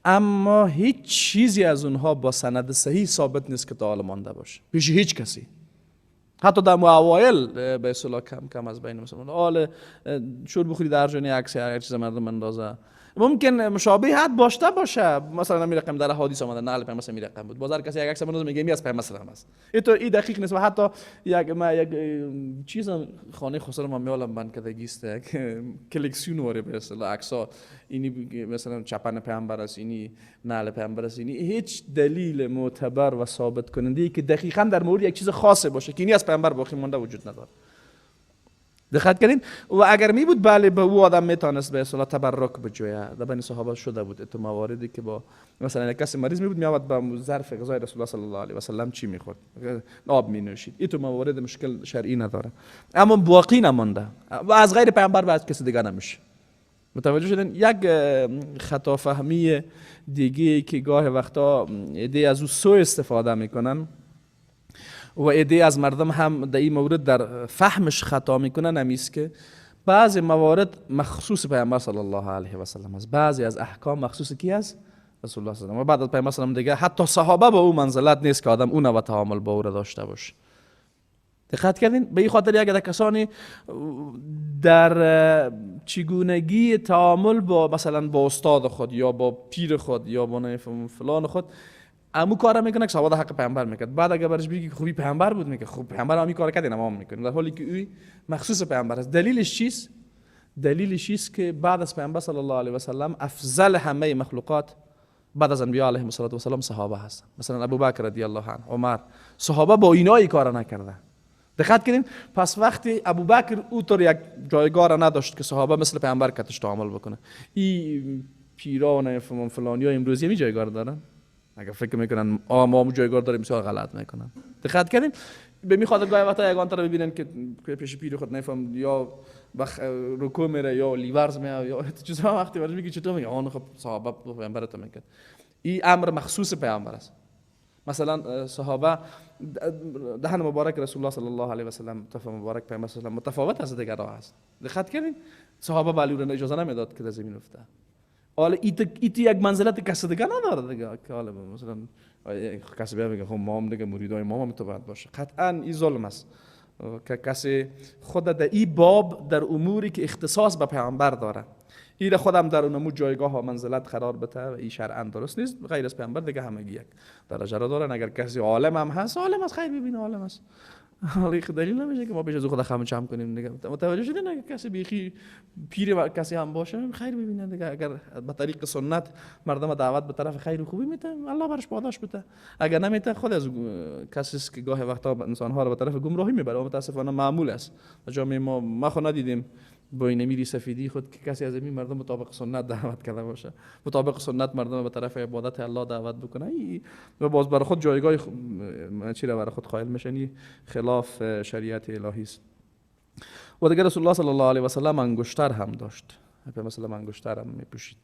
اما هیچ چیزی از اونها با سند صحیح ثابت نیست که تا حال مانده باشه پیش هیچ کسی. حتی در اوایل به اصطلاح کم از بین مثلا آل شور بخوری در جانی عکس هر چیز مردم اندازه ممکن مشابهت باشه. مثلا می رقم در حدیث اومده نعل پیامبر مثلا می رقم بود، بازار کسی یک عکس منداز میگه می از پیامبر مثلا است. این دقیق نیست و حتی یک چیز خانه خسرو ما میالم بند کردگی است که کلکسیون واره به اصطلاح عکس‌ها، اینی مثلا چپن پیامبر است، اینی نعل پیامبر است، اینی هیچ دلیل معتبر و ثابت کننده ای که دقیقاً در مورد یک چیز خاصه باشه که اینی از پیامبر باقی مونده وجود نداره. دقت کردین؟ و اگر می بود بله به او آدم میتونست به اصطلاح تبرک بجویه. در بین صحابه شده بود تو مواردی که با مثلا یک کسی مریض می بود میآمد با ظرف غذای رسول الله صلی الله علیه و سلم چی میخورد؟ آب می نوشید. این تو موارد مشکل شرعی نداره، اما باقی نمانده و از غیر پیامبر بعد کسی دیگه نمیشه. متوجه شدین؟ یک خطا فهمی دیگه که گاه وقتا ایده از او سوء استفاده میکنن و ایده از مردم هم در این مورد در فهمش خطا میکنن، همیست که بعضی موارد مخصوص پیامبر صلی الله علیه و سلم است، بعضی از احکام مخصوص کی است؟ رسول الله صلی الله علیه و بعد از پیامبر صلی الله علیه و دیگه حتی صحابه با او منزلت نیست که آدم اون و تعامل با او داشته باشه. دقت کردین؟ به این خاطر اگر کسانی در چگونگی تعامل با مثلا با استاد خود یا با پیر خود یا با فلان خود امو کارا میکنه که صحابه حق پیامبر میکرد، بعد اگه برش بگی خوبی پیامبر بود میگه خب پیامبر هم کار کرد اینا هم میکنه، در حالی که او مخصوص پیامبر است. دلیلش چیست؟ دلیلش چیست که بعد از پیامبر صلی الله علیه و سلم افضل همه مخلوقات بعد از انبیاء علیهم السلام صحابه هستن. مثلا ابوبکر رضی الله عنه، عمر، صحابه با اینا کار نکردن. دقت کردین؟ پس وقتی ابوبکر اونطور یک جایگاه را نداشت که صحابه مثل پیامبر کتش تعامل بکنه، این پیران فلانی ها امروزی می جایگاه دارن؟ اگر فکر میکنن ما جایگاه داریم بسیار غلط میکنن. دقت کردین؟ به می خاطر گاهی وقتا یگان طرف ببینن که پیش پیر خود نفهم یا رکوع میره یا لیورز میره یا چیزا، وقتی برش میگی چطور میگه آن خب صحابه پیامبر تو میکرد. این امر مخصوص پیامبر است. مثلا صحابه دهن مبارک رسول الله صلی الله علیه و سلم طرف مبارک پیامبر صلی الله علیه و سلم متفاوت از دیگر است. دقت کردین؟ صحابه بالی رو اجازه نمیداد که در زمین افته. حالا ایت یک منزلت کسی دیگه نداره دیگه که حالا مثلا کسی بگه خب ما هم دیگه مریدای ما میتواند باشه. قطعا این ظلم است که کسی خود در این باب در اموری که اختصاص به پیامبر داره این خودم در اونمو جایگاه و منزلت قرار بده و این شرعاً درست نیست. غیر از پیامبر دیگه همگی یک درجه را دارن. اگر کسی عالم هم هست، عالم است، خیر ببینه عالم است. حالا دلیل نمیشه که ما پیش از خود خم جمع کنیم دیگه. متوجه شدین؟ اگه کسی بیخی پیر و کسی هم باشه خیر ببینه دیگه. اگر به طریق سنت مردم دعوت به طرف خیر و خوبی میده، الله برش پاداش بده. اگر نمیده، خود از کسی است که گاه وقتا انسان ها رو به طرف گمراهی میبره و متاسفانه معمول است. جامعه ما خود ندیدیم با این میری سفیدی خود که کسی از این مردم مطابق سنت دعوت کرده باشه، مطابق سنت مردم به طرف عبادت الله دعوت بکنه و باز برای خود جایگاه چی را برای خود قائل میشن، خلاف شریعت الهی است. و دیگه رسول الله صلی الله علیه و سلم انگشتر هم داشت، مثلا انگشتر هم میپوشید،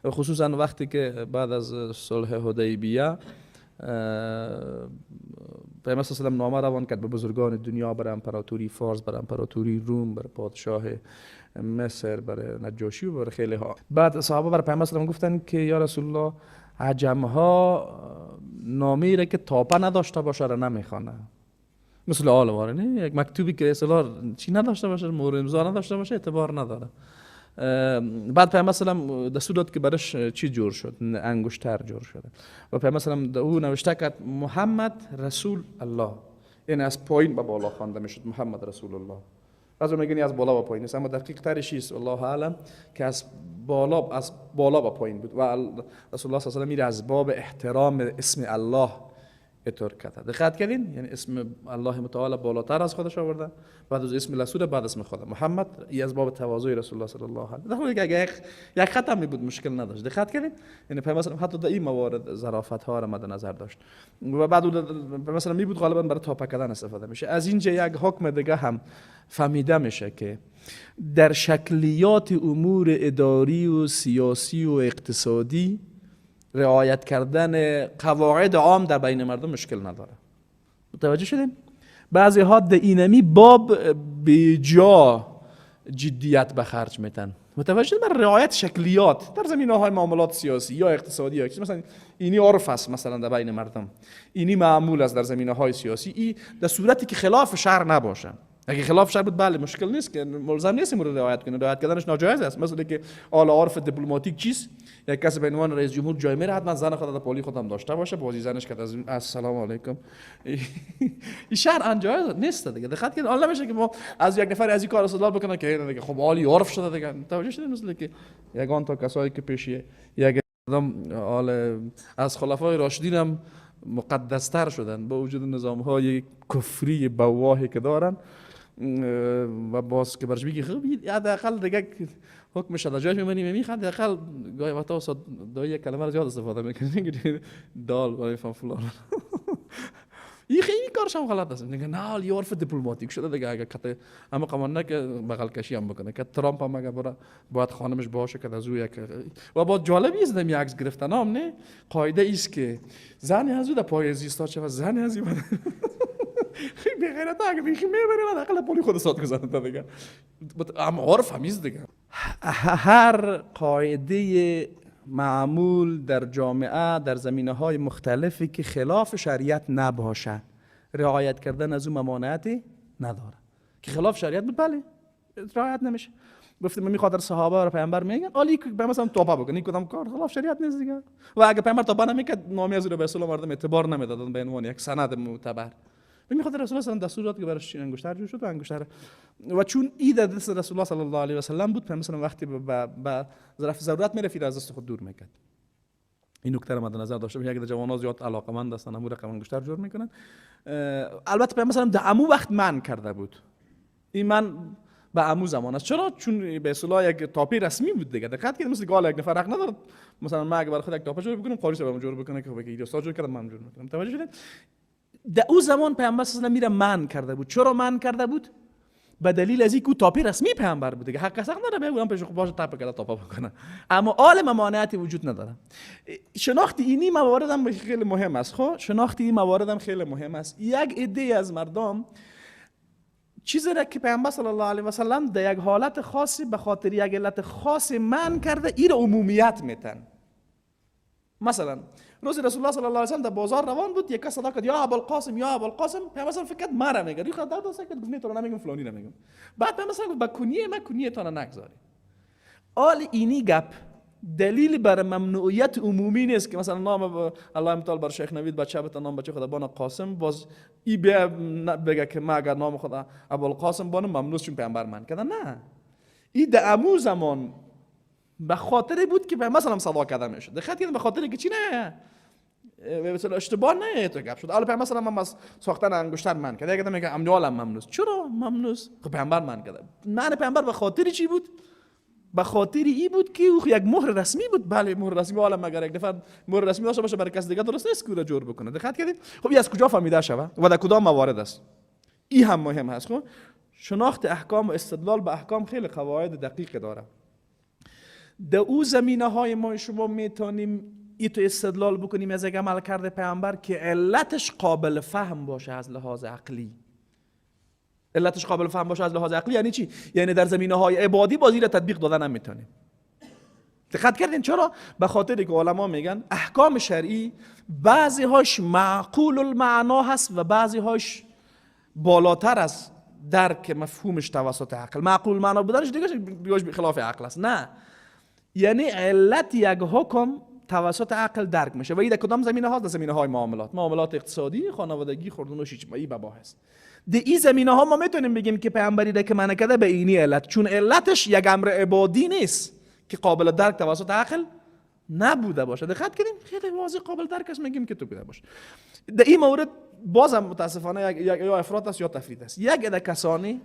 خصوصا وقتی که بعد از صلح حدیبیه پیامبر صلی الله علیه و نامه روان کرد به بزرگان دنیا، برای امپراتوری فارس، برای امپراتوری روم، برای پادشاه مصر، برای نجاشی و برای خیلی ها. بعد صحابه برای پیامبر صلی الله علیه و گفتن که یا رسول الله، عجم ها نامه‌ای را که تاپه نداشته باشه را نمیخوانه، مثل آل واره نه، یک مکتوبی که اصلا چی نداشته باشه، مهر امضا نداشته باشه اعتبار نداره. بعد پیامبر صلی الله علیه و دستور داد که برش چی جور شد، انگشتر جور شده و پیامبر صلی الله علیه و او نوشته کرد محمد رسول الله، یعنی از پایین به بالا خوانده میشد محمد رسول الله. از اون میگن از بالا به پایین است، اما دقیق ترش است والله اعلم که از بالا به پایین بود و رسول الله صلی الله علیه و از باب احترام اسم الله اطور کرده. دقت کردین؟ یعنی اسم الله متعال بالاتر از خودش آورده، بعد از اسم رسول، بعد اسم خدا محمد، ای از باب تواضع رسول الله صلی الله علیه و آله. در حالی که یک خط هم بود مشکل نداشت. دقت کردین؟ یعنی پیامبر حتی در این موارد ظرافت ها را مد نظر داشت و بعد مثلا می بود غالبا برای تاپه کردن استفاده میشه. از اینجا یک حکم دیگه هم فهمیده میشه که در شکلیات امور اداری و سیاسی و اقتصادی رعایت کردن قواعد عام در بین مردم مشکل نداره. متوجه شدین؟ بعضی ها در اینمی باب بجا جدیت به خرج میتن. متوجه شدین؟ بر رعایت شکلیات در زمینه‌های معاملات سیاسی یا اقتصادی یا مثلا اینی عرف است مثلا در بین مردم، اینی معمول است در زمینه‌های سیاسی، این در صورتی که خلاف شرع نباشه. اگه خلاف شرع بود بله مشکل نیست که ملزم نیستیم رو رعایت کنیم، رعایت کردنش ناجایز است. مثلا که اعلی عرف دیپلماتیک چیست؟ یک کسی به عنوان رئیس جمهور جای میره حتما زن خود در پالی خودم داشته باشه، بازی زنش کرد از السلام علیکم. این شرع ناجایز نیست دیگه. دقت کنید حالا نمیشه که ما از یک نفر از این کار استدلال بکنه که دیگه خب عالی عرف شده دیگه. توجه شدید؟ مثلا که یگان تا کسایی که پیشیه یک آدم از خلفای راشدین هم مقدستر شدن با وجود نظام‌های کفری بواهی که دارن و باز که برش بگی خب حداقل دیگه حکمش در جایش میمونی میخواد حداقل گاهی وقتا استاد دایی یک کلمه رو زیاد استفاده میکنه دال برای فلان این خیلی کارش هم غلط است. میگه نه یه عرف دیپلماتیک شده دیگه، اگه کته اما قانون که بغل کشی هم بکنه که ترامپ هم اگه برای باید خانمش باشه که از او یک و با جالبی است نمی عکس گرفتن هم نه قاعده است که زنی از او در پای زیستا چه و زنی از این خیلی بغیرت اگه بیخی میبره حداقل پولی خود سات گذارد دیگه، اما عرف همیز دیگه. هر قاعده معمول در جامعه در زمینه‌های مختلفی که خلاف شریعت نباشه رعایت کردن از اون ممانعتی نداره. که خلاف شریعت بود بله رعایت نمیشه. گفتم من میخواد صحابه و پیامبر میگن علی که مثلا توبه بکنی کدام کار خلاف شریعت نیست دیگه. و اگه پیامبر توبه نمیکرد نامی از رسول الله مردم اعتبار نمیدادن به عنوان یک سند معتبر. میخواد رسول الله صلی الله علیه و دستور داد که برش انگشتر جور شد و انگشتر و چون ایده دست رسول الله صلی الله علیه و سلم بود مثلا وقتی به ظرف ضرورت میرفت از دست خود دور میکرد. این نکته رو مد نظر داشته باشید. اگه جوان‌ها زیاد علاقه‌مند هستن امور رقم انگشتر جور میکنن. البته مثلا در عمو وقت من کرده بود. این من به عمو زمان است. چرا؟ چون به اصطلاح یک تاپی رسمی بود دیگه. دقت کنید مثل گال یک نفر حق نداره مثلا من اگه برای خود یک تاپه جور بکنم قاضی برام جور بکنه که بگید استاد جور کردم من جور میکنم. توجه شدید؟ در اون زمان پیامبر صلی الله علیه و آله میره من کرده بود. چرا من کرده بود؟ به دلیل از اینکه تاپی رسمی پیامبر بود دیگه. حق نداره میگم پیش باشه تاپ کرده تاپا بکنه. اما عالم ممانعتی وجود نداره. شناخت اینی موارد هم خیلی مهم است. خب شناخت این موارد هم خیلی مهم است. یک عده از مردم چیزی را که پیامبر صلی الله علیه و سلم در یک حالت خاصی به خاطر یک علت خاص من کرده این عمومیت میتن. مثلا روز رسول الله صلی الله علیه و سلم در بازار روان بود، یک کس صدا کرد یا ابوالقاسم یا ابوالقاسم، پیامبر فکر کرد مرا میگه. ری خدا داد که گفت تو نمیگم فلانی نمیگم. بعد پیامبر گفت با کنیه من کنیه تو نگذاری. آل اینی گپ دلیل بر ممنوعیت عمومی نیست که مثلا نام الله متعال بر شیخ نوید بچه بتا نام بچه خدا بان قاسم، باز ای بگه که ما اگر نام خدا ابوالقاسم بانم ممنوع چون پیامبر من کردن. نه، این در امو زمان به خاطر بود که مثلا صدا کرده میشد. دقت کنید، به خاطر که چی نه مثلا اشتباه نه تو گپ شد. الان مثلا من ساختن انگشتر من کرده، اگه میگم امنوالم ممنوع، چرا ممنوع؟ خب پیامبر من کرده. نه، پیامبر به خاطر چی بود؟ به خاطر ای بود که او یک مهر رسمی بود. بله، مهر رسمی عالم مگر یک دفعه مهر رسمی داشته باشه برای کس دیگه درست نیست که جور بکنه. دقت کردید؟ خب این از کجا فهمیده شود و در کدام موارد است؟ این هم مهم هست. خب شناخت احکام و استدلال به احکام خیلی قواعد دقیق داره. در او زمینه های ما شما میتونیم این تو استدلال بکنیم از یک عمل کرده پیامبر که علتش قابل فهم باشه از لحاظ عقلی. علتش قابل فهم باشه از لحاظ عقلی یعنی چی؟ یعنی در زمینه های عبادی بازی را تطبیق دادن نمیتونیم. دقت کردین چرا؟ به خاطر که علما میگن احکام شرعی بعضی هاش معقول المعنا هست و بعضی هاش بالاتر از درک مفهومش توسط عقل. معقول المعنا بودنش دیگه خلاف عقل است. نه، یعنی علت یک حکم توسط عقل درک میشه و این در کدام زمینه هاست؟ در زمینه های معاملات اقتصادی، خانوادگی، خوردن و این مباحث. در این زمینه ها ما میتونیم بگیم که پیامبری را که من کرده به اینی علت، چون علتش یک امر عبادی نیست که قابل درک توسط عقل نبوده باشه. دقت کنیم خیلی واضح قابل درک است، میگیم که تو بوده باشه. در این مورد بازم متاسفانه یا افراط است یا تفرید است. یک عده کسانی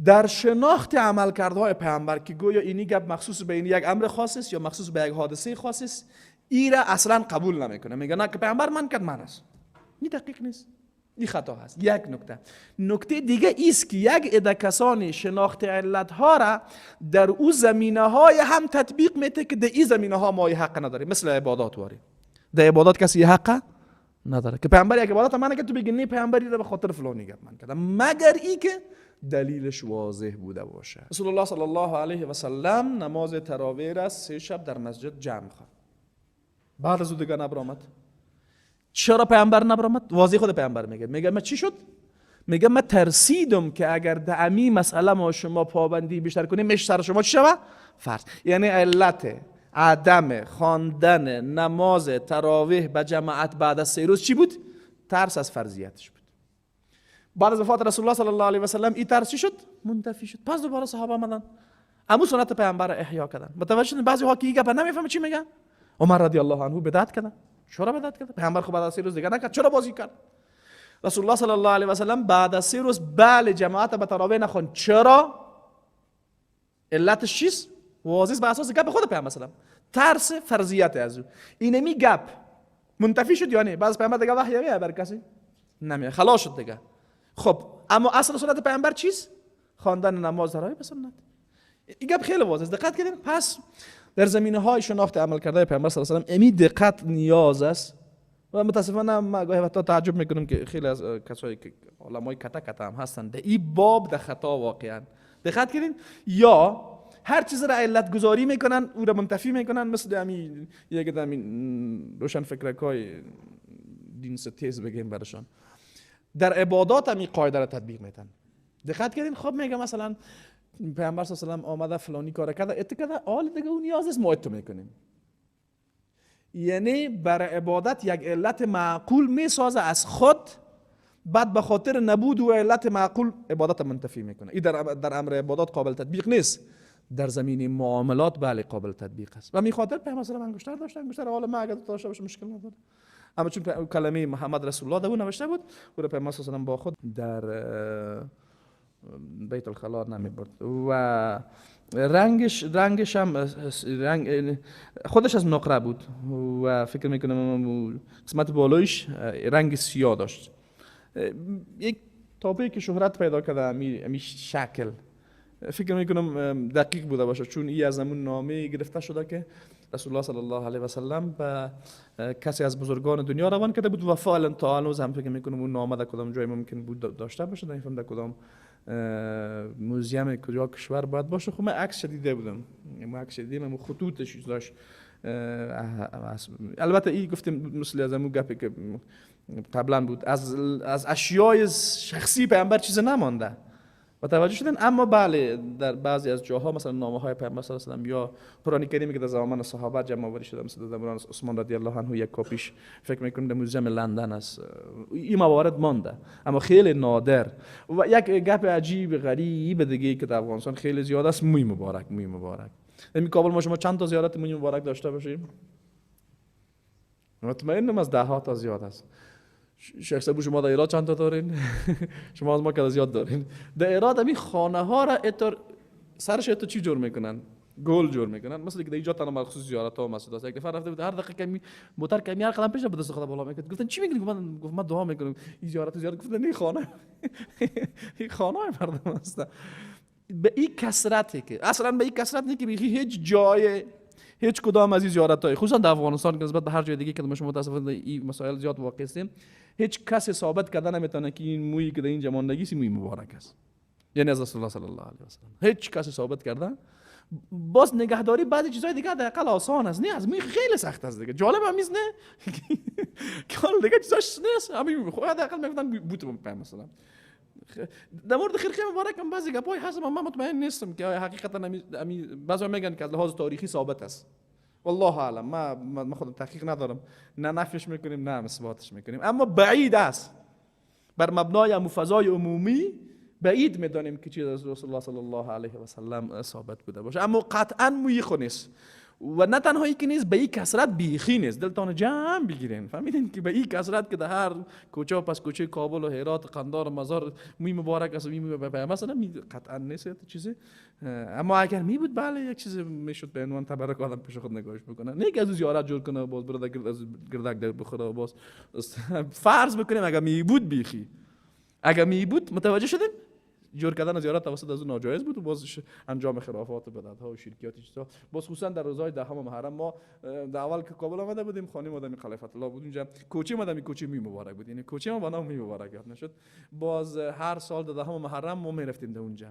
در شناخت عملکردهای پیامبر که گویا اینی گپ مخصوص به این یک امر خاص است یا مخصوص به یک حادثه خاص است، این را اصلا قبول نمیکنه. میگه نه که پیامبر من کرد من است. این دقیق نیست. این خطا هست. یک نکته دیگه ایست که یک عده کسانی شناخت علت ها را در او زمینه های هم تطبیق میده که در این زمینه ها ما حق نداریم. مثل عبادات واری، در عبادات کسی حق نداره که پیامبر یک عبادت من که تو بگی نه پیامبری را به خاطر فلانی گپ من کردم، مگر ای که دلیلش واضح بوده باشه. رسول الله صلی الله علیه و سلم نماز تراویح را 3 شب در مسجد جمع کرد. بعد از او دیگه نبرآمد. چرا پیامبر نبرآمد؟ واضح خود پیامبر میگه من چی شد؟ میگه من ترسیدم که اگر در امی مسئله ما شما پابندی بیشتر کنیم میشه سر شما چی شود؟ فرض. یعنی علت عدم خواندن نماز تراویح به جماعت بعد از 3 روز چی بود؟ ترس از فرضیتش بود. بعد از وفات رسول الله صلی الله علیه و سلم این ترس چی شد؟ منتفی شد. پس دوباره صحابه آمدن امو سنت پیامبر احیا کردن. متوجه شدین بعضی ها که این گپ نمیفهمه چی میگن؟ عمر رضی الله عنه بدعت کردن. چرا بدعت کرد؟ پیامبر خب بعد از 3 روز دیگه نکرد، چرا بازی کرد؟ رسول الله صلی الله علیه و سلم بعد از 3 روز بله جماعت به تراویح نخوند. چرا؟ علتش چیست؟ واضح به اساس گپ خود پیامبر سلام، ترس فرضیت از او. اینمی گپ منتفی شد یا نه؟ بعد پیامبر دیگه وحی میاد بر کسی نمیاد، خلاص شد دیگه. خب اما اصل سنت پیامبر چیست؟ خواندن نماز تراویح به سنت. این گپ خیلی واضحه. دقت کنید. پس در زمینه های شناخت عمل کرده پیامبر صلی الله علیه و سلم امی دقت نیاز است و متاسفانه ما گاهی وقتا تعجب میکنم که خیلی از کسایی که علمای کتا هم هستن در این باب در خطا واقعا. دقت کنید. یا هر چیز را علت گذاری میکنن، او را منتفی میکنن، مثل همین یک دمی روشن فکرکای دین ستیز بگیم برشان. در عبادات هم این قاعده را تطبیق میتن. دقت کردین. خب میگم مثلا پیامبر صلی الله علیه و آله آمده فلانی کار کرده، اتکاده آل دیگه اون نیاز است ما اتو میکنیم. یعنی برای عبادت یک علت معقول میسازه از خود، بعد به خاطر نبود و علت معقول عبادت منتفی میکنه. این در امر عبادات قابل تطبیق نیست. در زمینه معاملات بله قابل تطبیق است. و می خاطر پیامبر صلی الله علیه و آله انگشتر انگشتر حالا ما اگه داشته باشه مشکل نداره. اما چون کلمه محمد رسول الله در نوشته بود، او پیامبر صلی الله علیه و با خود در بیت الخلا نمیبرد و رنگش هم خودش از نقره بود و فکر میکنم قسمت بالایش رنگ سیاه داشت. یک تابعی که شهرت پیدا کرده امی شکل فکر میکنم دقیق بوده باشه، چون این از همون نامه گرفته شده که رسول الله صلی الله علیه و سلم به کسی از بزرگان دنیا روان کرده بود و فعلا تا هنوز هم فکر میکنم اون نامه در کدام جای ممکن بود داشته باشه، نمیفهم در کدام موزیم کجا کشور باید باشه. خب من عکس دیده بودم، من خطوطش داشت. البته این گفتیم مثل از همون گپی که قبلا بود، از اشیای شخصی پیامبر چیز نمانده. و توجه شدن. اما بله در بعضی از جاها مثلا نامه‌های پیامبر صلی الله علیه و آله یا قرآن کریمی که در زمان صحابه جمع آوری شده، مثل در زمان عثمان رضی الله عنه یک کاپیش فکر می‌کنم در موزیم لندن است، این موارد مانده اما خیلی نادر. و یک گپ عجیب غریب دیگه که در افغانستان خیلی زیاد است، موی مبارک. در کابل ما شما چند تا زیارت موی مبارک داشته باشیم؟ مطمئنم از 10 تا زیاد است. شیخ صاحب شما در ایران چند تا دارین؟ شما از ما که زیاد دارین. در ایران همین خانه ها را اتر سرش اتر چی جور میکنن؟ گل جور میکنن. مثلا که در اینجا تنها مخصوص زیارت ها و مسجد است. یک نفر رفته بود هر دقیقه کمی موتر کمی هر قدم پیش به دست خدا بالا میکرد. گفتن چی میگی؟ گفت من دعا میکنم. این زیارت گفتن این خانه این خانه مردم است. به این کثرتی که اصلا به این کثرت نیست که هیچ جای هیچ کدام از این زیارت‌های خصوصا در افغانستان که نسبت به هر جای دیگه که ما متاسفانه این مسائل زیاد واقع هستیم، هیچ کسی ثابت کرده نمیتونه که این مویی که در این جماندگی سی موی مبارک است، یعنی از رسول الله صلی الله علیه و سلم هیچ کسی ثابت کرده. باز نگهداری بعضی چیزای دیگه حداقل آسان است، نه از موی خیلی سخت است دیگه. جالب هم نیست نه کار دیگه چیزاش نیست، همین خود حداقل میگفتن بوت مثلا در مورد خرقه مبارک هم بعضی گپای هست من مطمئن نیستم که حقیقتا بعضی میگن که از لحاظ تاریخی ثابت است. والله اعلم، ما خودم تحقیق ندارم، نه نفیش میکنیم نه اثباتش میکنیم، اما بعید است بر مبنای فضای عمومی بعید میدانیم که چیز از رسول الله صلی الله علیه و سلم ثابت بوده باشه. اما قطعا موی خو نیست و نه تنهایی که نیست، به این کثرت بیخی نیست. دلتان جمع بگیرین، فهمیدین که به این کثرت که در هر کوچه و پس کوچه کابل و هرات قندار و مزار موی مبارک است، موی مثلا قطعا نیست چیزی. اما اگر می بود بله یک چیز میشد به عنوان تبرک آدم پیش خود نگاهش بکنه، نه که از زیارت جور کنه باز برده از گردک در بخوره باز. فرض بکنیم اگر می بود بیخی، اگر می بود متوجه شدیم جور کردن زیارت توسط از اون ناجایز بود و بازش انجام خرافات و بدعت‌ها و شرکیات چیزا. باز خصوصا در روزهای دهم محرم ما در اول که کابل آمده بودیم، خانه مادامی خلیفت الله بود اونجا، کوچه مادامی کوچه می مبارک بود، یعنی کوچه ما با نام می مبارک یاد نشد. باز هر سال در دهم محرم ما میرفتیم در اونجا،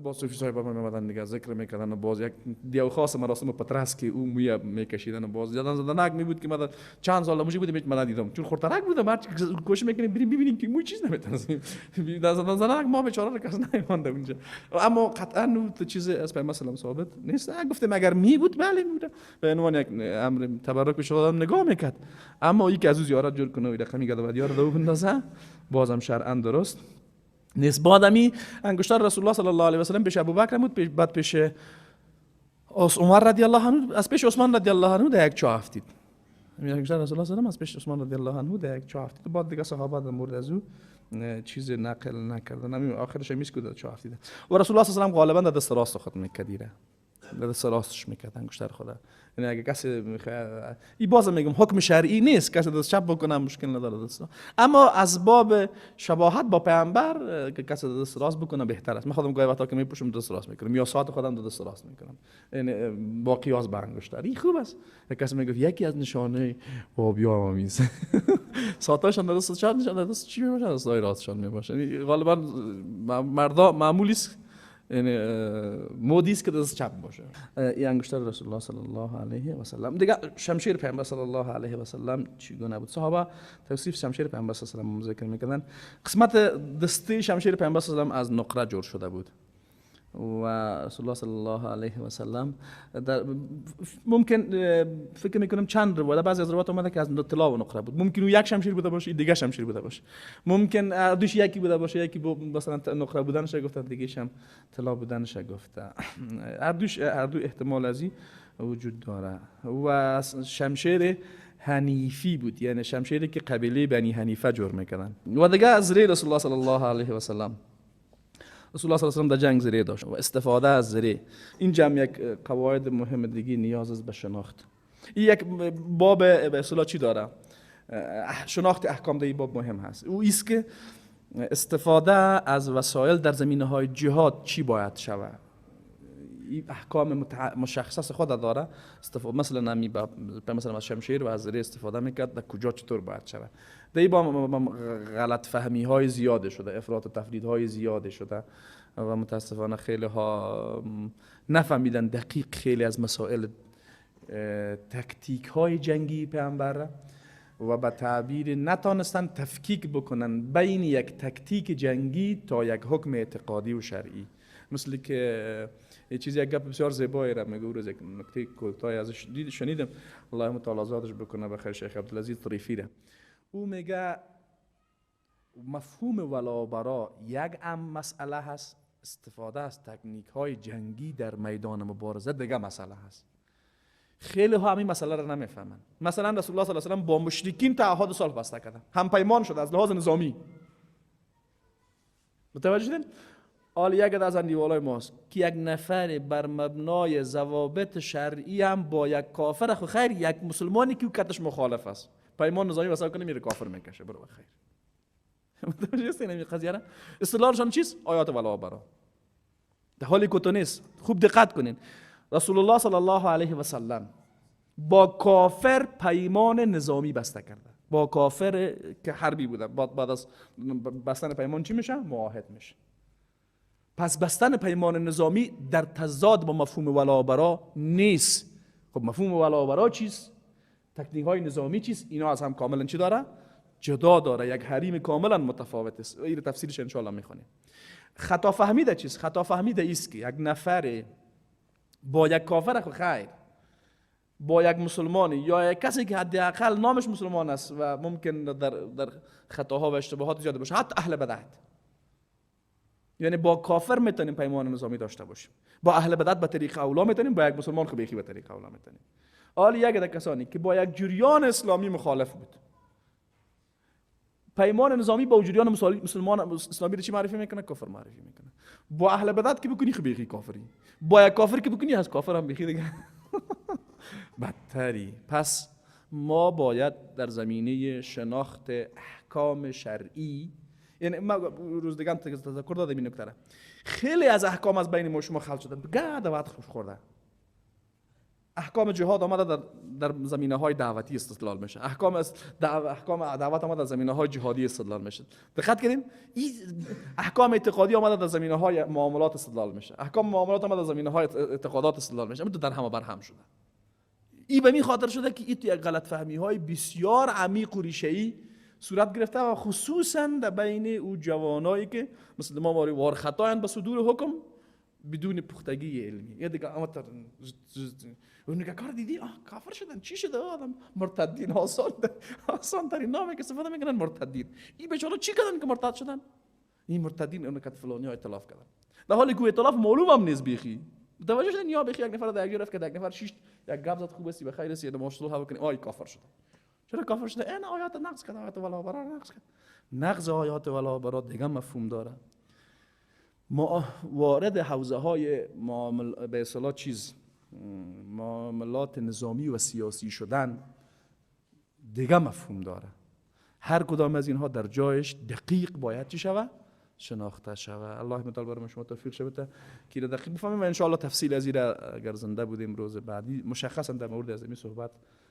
باز صوفی صاحب ما میمدن دیگه ذکر میکردن و باز یک دیو خاص مراسم پترس که اون موی میکشیدن و باز یادم زدنک می بود که ما چند سال موجی بودیم من دیدم چون خورترک بودم هر کوشش میکنیم بریم ببینیم که موی چیز نمیتونیم در زدنک ما بیچاره کس نمیمونده اونجا. اما قطعا تو چیز از پیامبر صلی الله علیه و ثابت نیست. گفتم اگر می بود بله می بود به عنوان یک امر تبرک به شما نگاه میکرد، اما این که از زیارت جور کنه و رقمی گده و دیار دو بندازه بازم شرعاً درست نیست. بعدمی انگشتر رسول الله صلی الله علیه و سلم پیش ابوبکر بود، بعد پیش عمر رضی الله عنه، از پیش عثمان رضی الله عنه در یک چاه افتید. انگشتر رسول الله صلی الله علیه و سلم از پیش عثمان رضی الله عنه در یک چاه افتید. بعد دیگه صحابه در مورد از او چیز نقل نکردن، همین آخرش میس که در چاه افتید و رسول الله صلی الله علیه و سلم غالبا در دست راست خود میکدیره، در دست راستش میکرد انگشتر خدا. یعنی اگه کسی این بازم میگم حکم شرعی نیست، کسی دست چپ بکنه مشکل نداره دست، اما از باب شباهت با پیامبر که کسی دست راست بکنه بهتر است. من خودم گاهی وقتا که میپوشم دست راست میکنم یا ساعت خودم دست راست میکنم، یعنی با قیاس به انگشتر این خوب است. کسی میگه یکی از نشانه وابیا آمیز ساعتاشون دست چپ نشانه دست چی میباشه، دست راستشون میباشه. غالبا مردا معمولی است، یعنی مودی است که دست چپ باشه. این انگشتر رسول الله صلی الله علیه و سلم. دیگه شمشیر پیامبر صلی الله علیه و سلم چگونه بود؟ صحابه توصیف شمشیر پیامبر صلی الله علیه و سلم ذکر میکردن. قسمت دستی شمشیر پیامبر صلی الله علیه و سلم از نقره جور شده بود و رسول الله صلی الله علیه و سلم ممکن فکر میکنم چند روایت، بعضی از روایات اومده که از طلا و نقره بود. ممکن یک شمشیر بوده باشه، دیگه شمشیر بوده باشه. ممکن دوش یکی بوده باشه، یکی مثلا نقره بودنش گفتن، دیگه شم طلا بودنش گفته. هر دو احتمال ازی وجود داره. و شمشیر حنیفی بود، یعنی شمشیری که قبیله بنی حنیفه جور میکردن. و دیگه از زری رسول الله صلی الله علیه و سلم، رسول الله صلی الله علیه و سلم در جنگ زره داشت و استفاده از زره. این جمع یک قواعد مهم دیگه نیاز است به شناخت. این یک باب به اصطلاح چی داره؟ شناخت احکام در این باب مهم هست. او است که استفاده از وسایل در زمینه‌های جهاد چی باید شود. این احکام مشخص خود داره. مثلا مثلا از شمشیر و از زره استفاده میکرد، در کجا چطور باید شود. در این با غلط فهمی های زیاده شده، افراط و تفرید های زیاده شده و متاسفانه خیلی ها نفهمیدن دقیق خیلی از مسائل تکتیک های جنگی پیامبر و به تعبیر نتانستن تفکیک بکنن بین یک تکتیک جنگی تا یک حکم اعتقادی و شرعی. مثل که یه چیزی، یک گپ بسیار زیبایی را میگه، روز یک نکته کوتاهی ازش شنیدم، الله متعالی زادش بکنه بخیر، شیخ عبدالعزیز طریفی را. او میگه مفهوم ولاء یک مسئله هست، استفاده از تکنیک های جنگی در میدان مبارزه دیگه مسئله هست. خیلی ها همین مسئله را نمیفهمن. مثلا رسول الله صلی الله علیه و سلم با مشرکین تعهد صلح بسته کردن، هم پیمان شد از لحاظ نظامی. متوجه شدین؟ حالا یک از اندیوالای ماست که یک نفر بر مبنای ضوابط شرعی هم با یک کافر، خو خیر یک مسلمانی که کتش مخالف است، پیمان نظامی واسه کنه میره کافر میکشه، برو بخیر. متوجه هستین این قضیه را؟ اصطلاحشون چیست؟ آیات ولاء برا. در حالی که تو نیست. خوب دقت کنین، رسول الله صلی الله علیه و سلم با کافر پیمان نظامی بسته کرده. با کافر که حربی بوده، بعد از بستن پیمان چی میشه؟ معاهد میشه. پس بستن پیمان نظامی در تضاد با مفهوم ولاء برا نیست. خب مفهوم ولاء برا چیست؟ تکنیک های نظامی چیست؟ اینا از هم کاملا چی داره؟ جدا داره. یک حریم کاملا متفاوت است. این تفسیرش ان شاء الله میخونیم. خطا فهمیده چیست؟ خطا فهمیده است که یک نفر با یک کافر خو خیر، با یک مسلمانی یا یک کسی که حداقل نامش مسلمان است و ممکن در خطاها و اشتباهات زیاد باشه، حتی اهل بدعت، یعنی با کافر میتونیم پیمان نظامی داشته باشیم، با اهل بدعت به طریق اولا میتونیم، با یک مسلمان خبیخی به طریق اولا میتونیم. حالا یک از کسانی که با یک جریان اسلامی مخالف بود، پیمان نظامی با جریان مسلمان اسلامی رو چی معرفی میکنه؟ کافر معرفی میکنه. با اهل بدعت که بکنی خبیخی کافری، با یک کافر که بکنی از کافر هم بیخی دیگه بدتری. پس ما باید در زمینه شناخت احکام شرعی، یعنی ما روز دیگه هم تذکر دادم این نکته را، خیلی از احکام از بین ما شما خلط شده، بگه دعوت خوش خورده. احکام جهاد آمده در زمینه های دعوتی استدلال میشه، احکام دعوت آمده در زمینه های جهادی استدلال میشه. دقت کردین؟ این احکام اعتقادی آمده در زمینه های معاملات استدلال میشه، احکام معاملات آمده در زمینه های اعتقادات استدلال میشه. اما در هم برهم شده. این به این خاطر شده که این تو یک غلط فهمی های بسیار عمیق و ریشه‌ای صورت گرفته و خصوصا در بین او جوانایی که مثل ما وار خطاین به صدور حکم بدون پختگی علمی. یه دیگه اما اون که کار دیدی کافر شدن، چی شده آدم؟ مرتدین. آسان ترین نامی که استفاده میکنن مرتدین. این بیچاره چی کردن که مرتد شدن؟ این مرتدین اون که فلانی ها ائتلاف کردن، در حالی که ائتلاف معلوم هم نیست بیخی. متوجه شدن؟ یا بیخی یک نفر در یک رفت که یک نفر شش یک گپ زد خوب است بخیر است، یا ماشاءالله ها بکنی کافر شد. چرا کافر شده؟ این آیات نقض کرد، آیات ولاء برا نقض کرد. نقض آیات ولاء برا دیگه مفهوم داره. ما وارد حوزه های به اصطلاح معاملات نظامی و سیاسی شدن دیگه مفهوم داره. هر کدام از اینها در جایش دقیق باید چی شوه؟ شناخته شوه. الله متعال برای شما توفیق شده که دقیق بفهمیم و ان شاء الله تفصیل از این اگر زنده بودیم روز بعدی مشخصا در مورد از این صحبت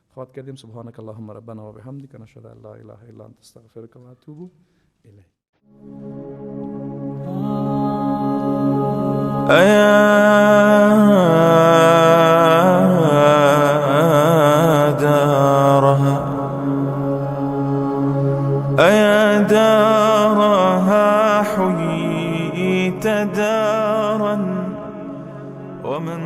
خواهد کردیم. سبحانك اللهم ربنا و بحمدک، نشهد ان لا اله الا انت، استغفرك و اتوب الیک. أيا دارها حييت دارا ومن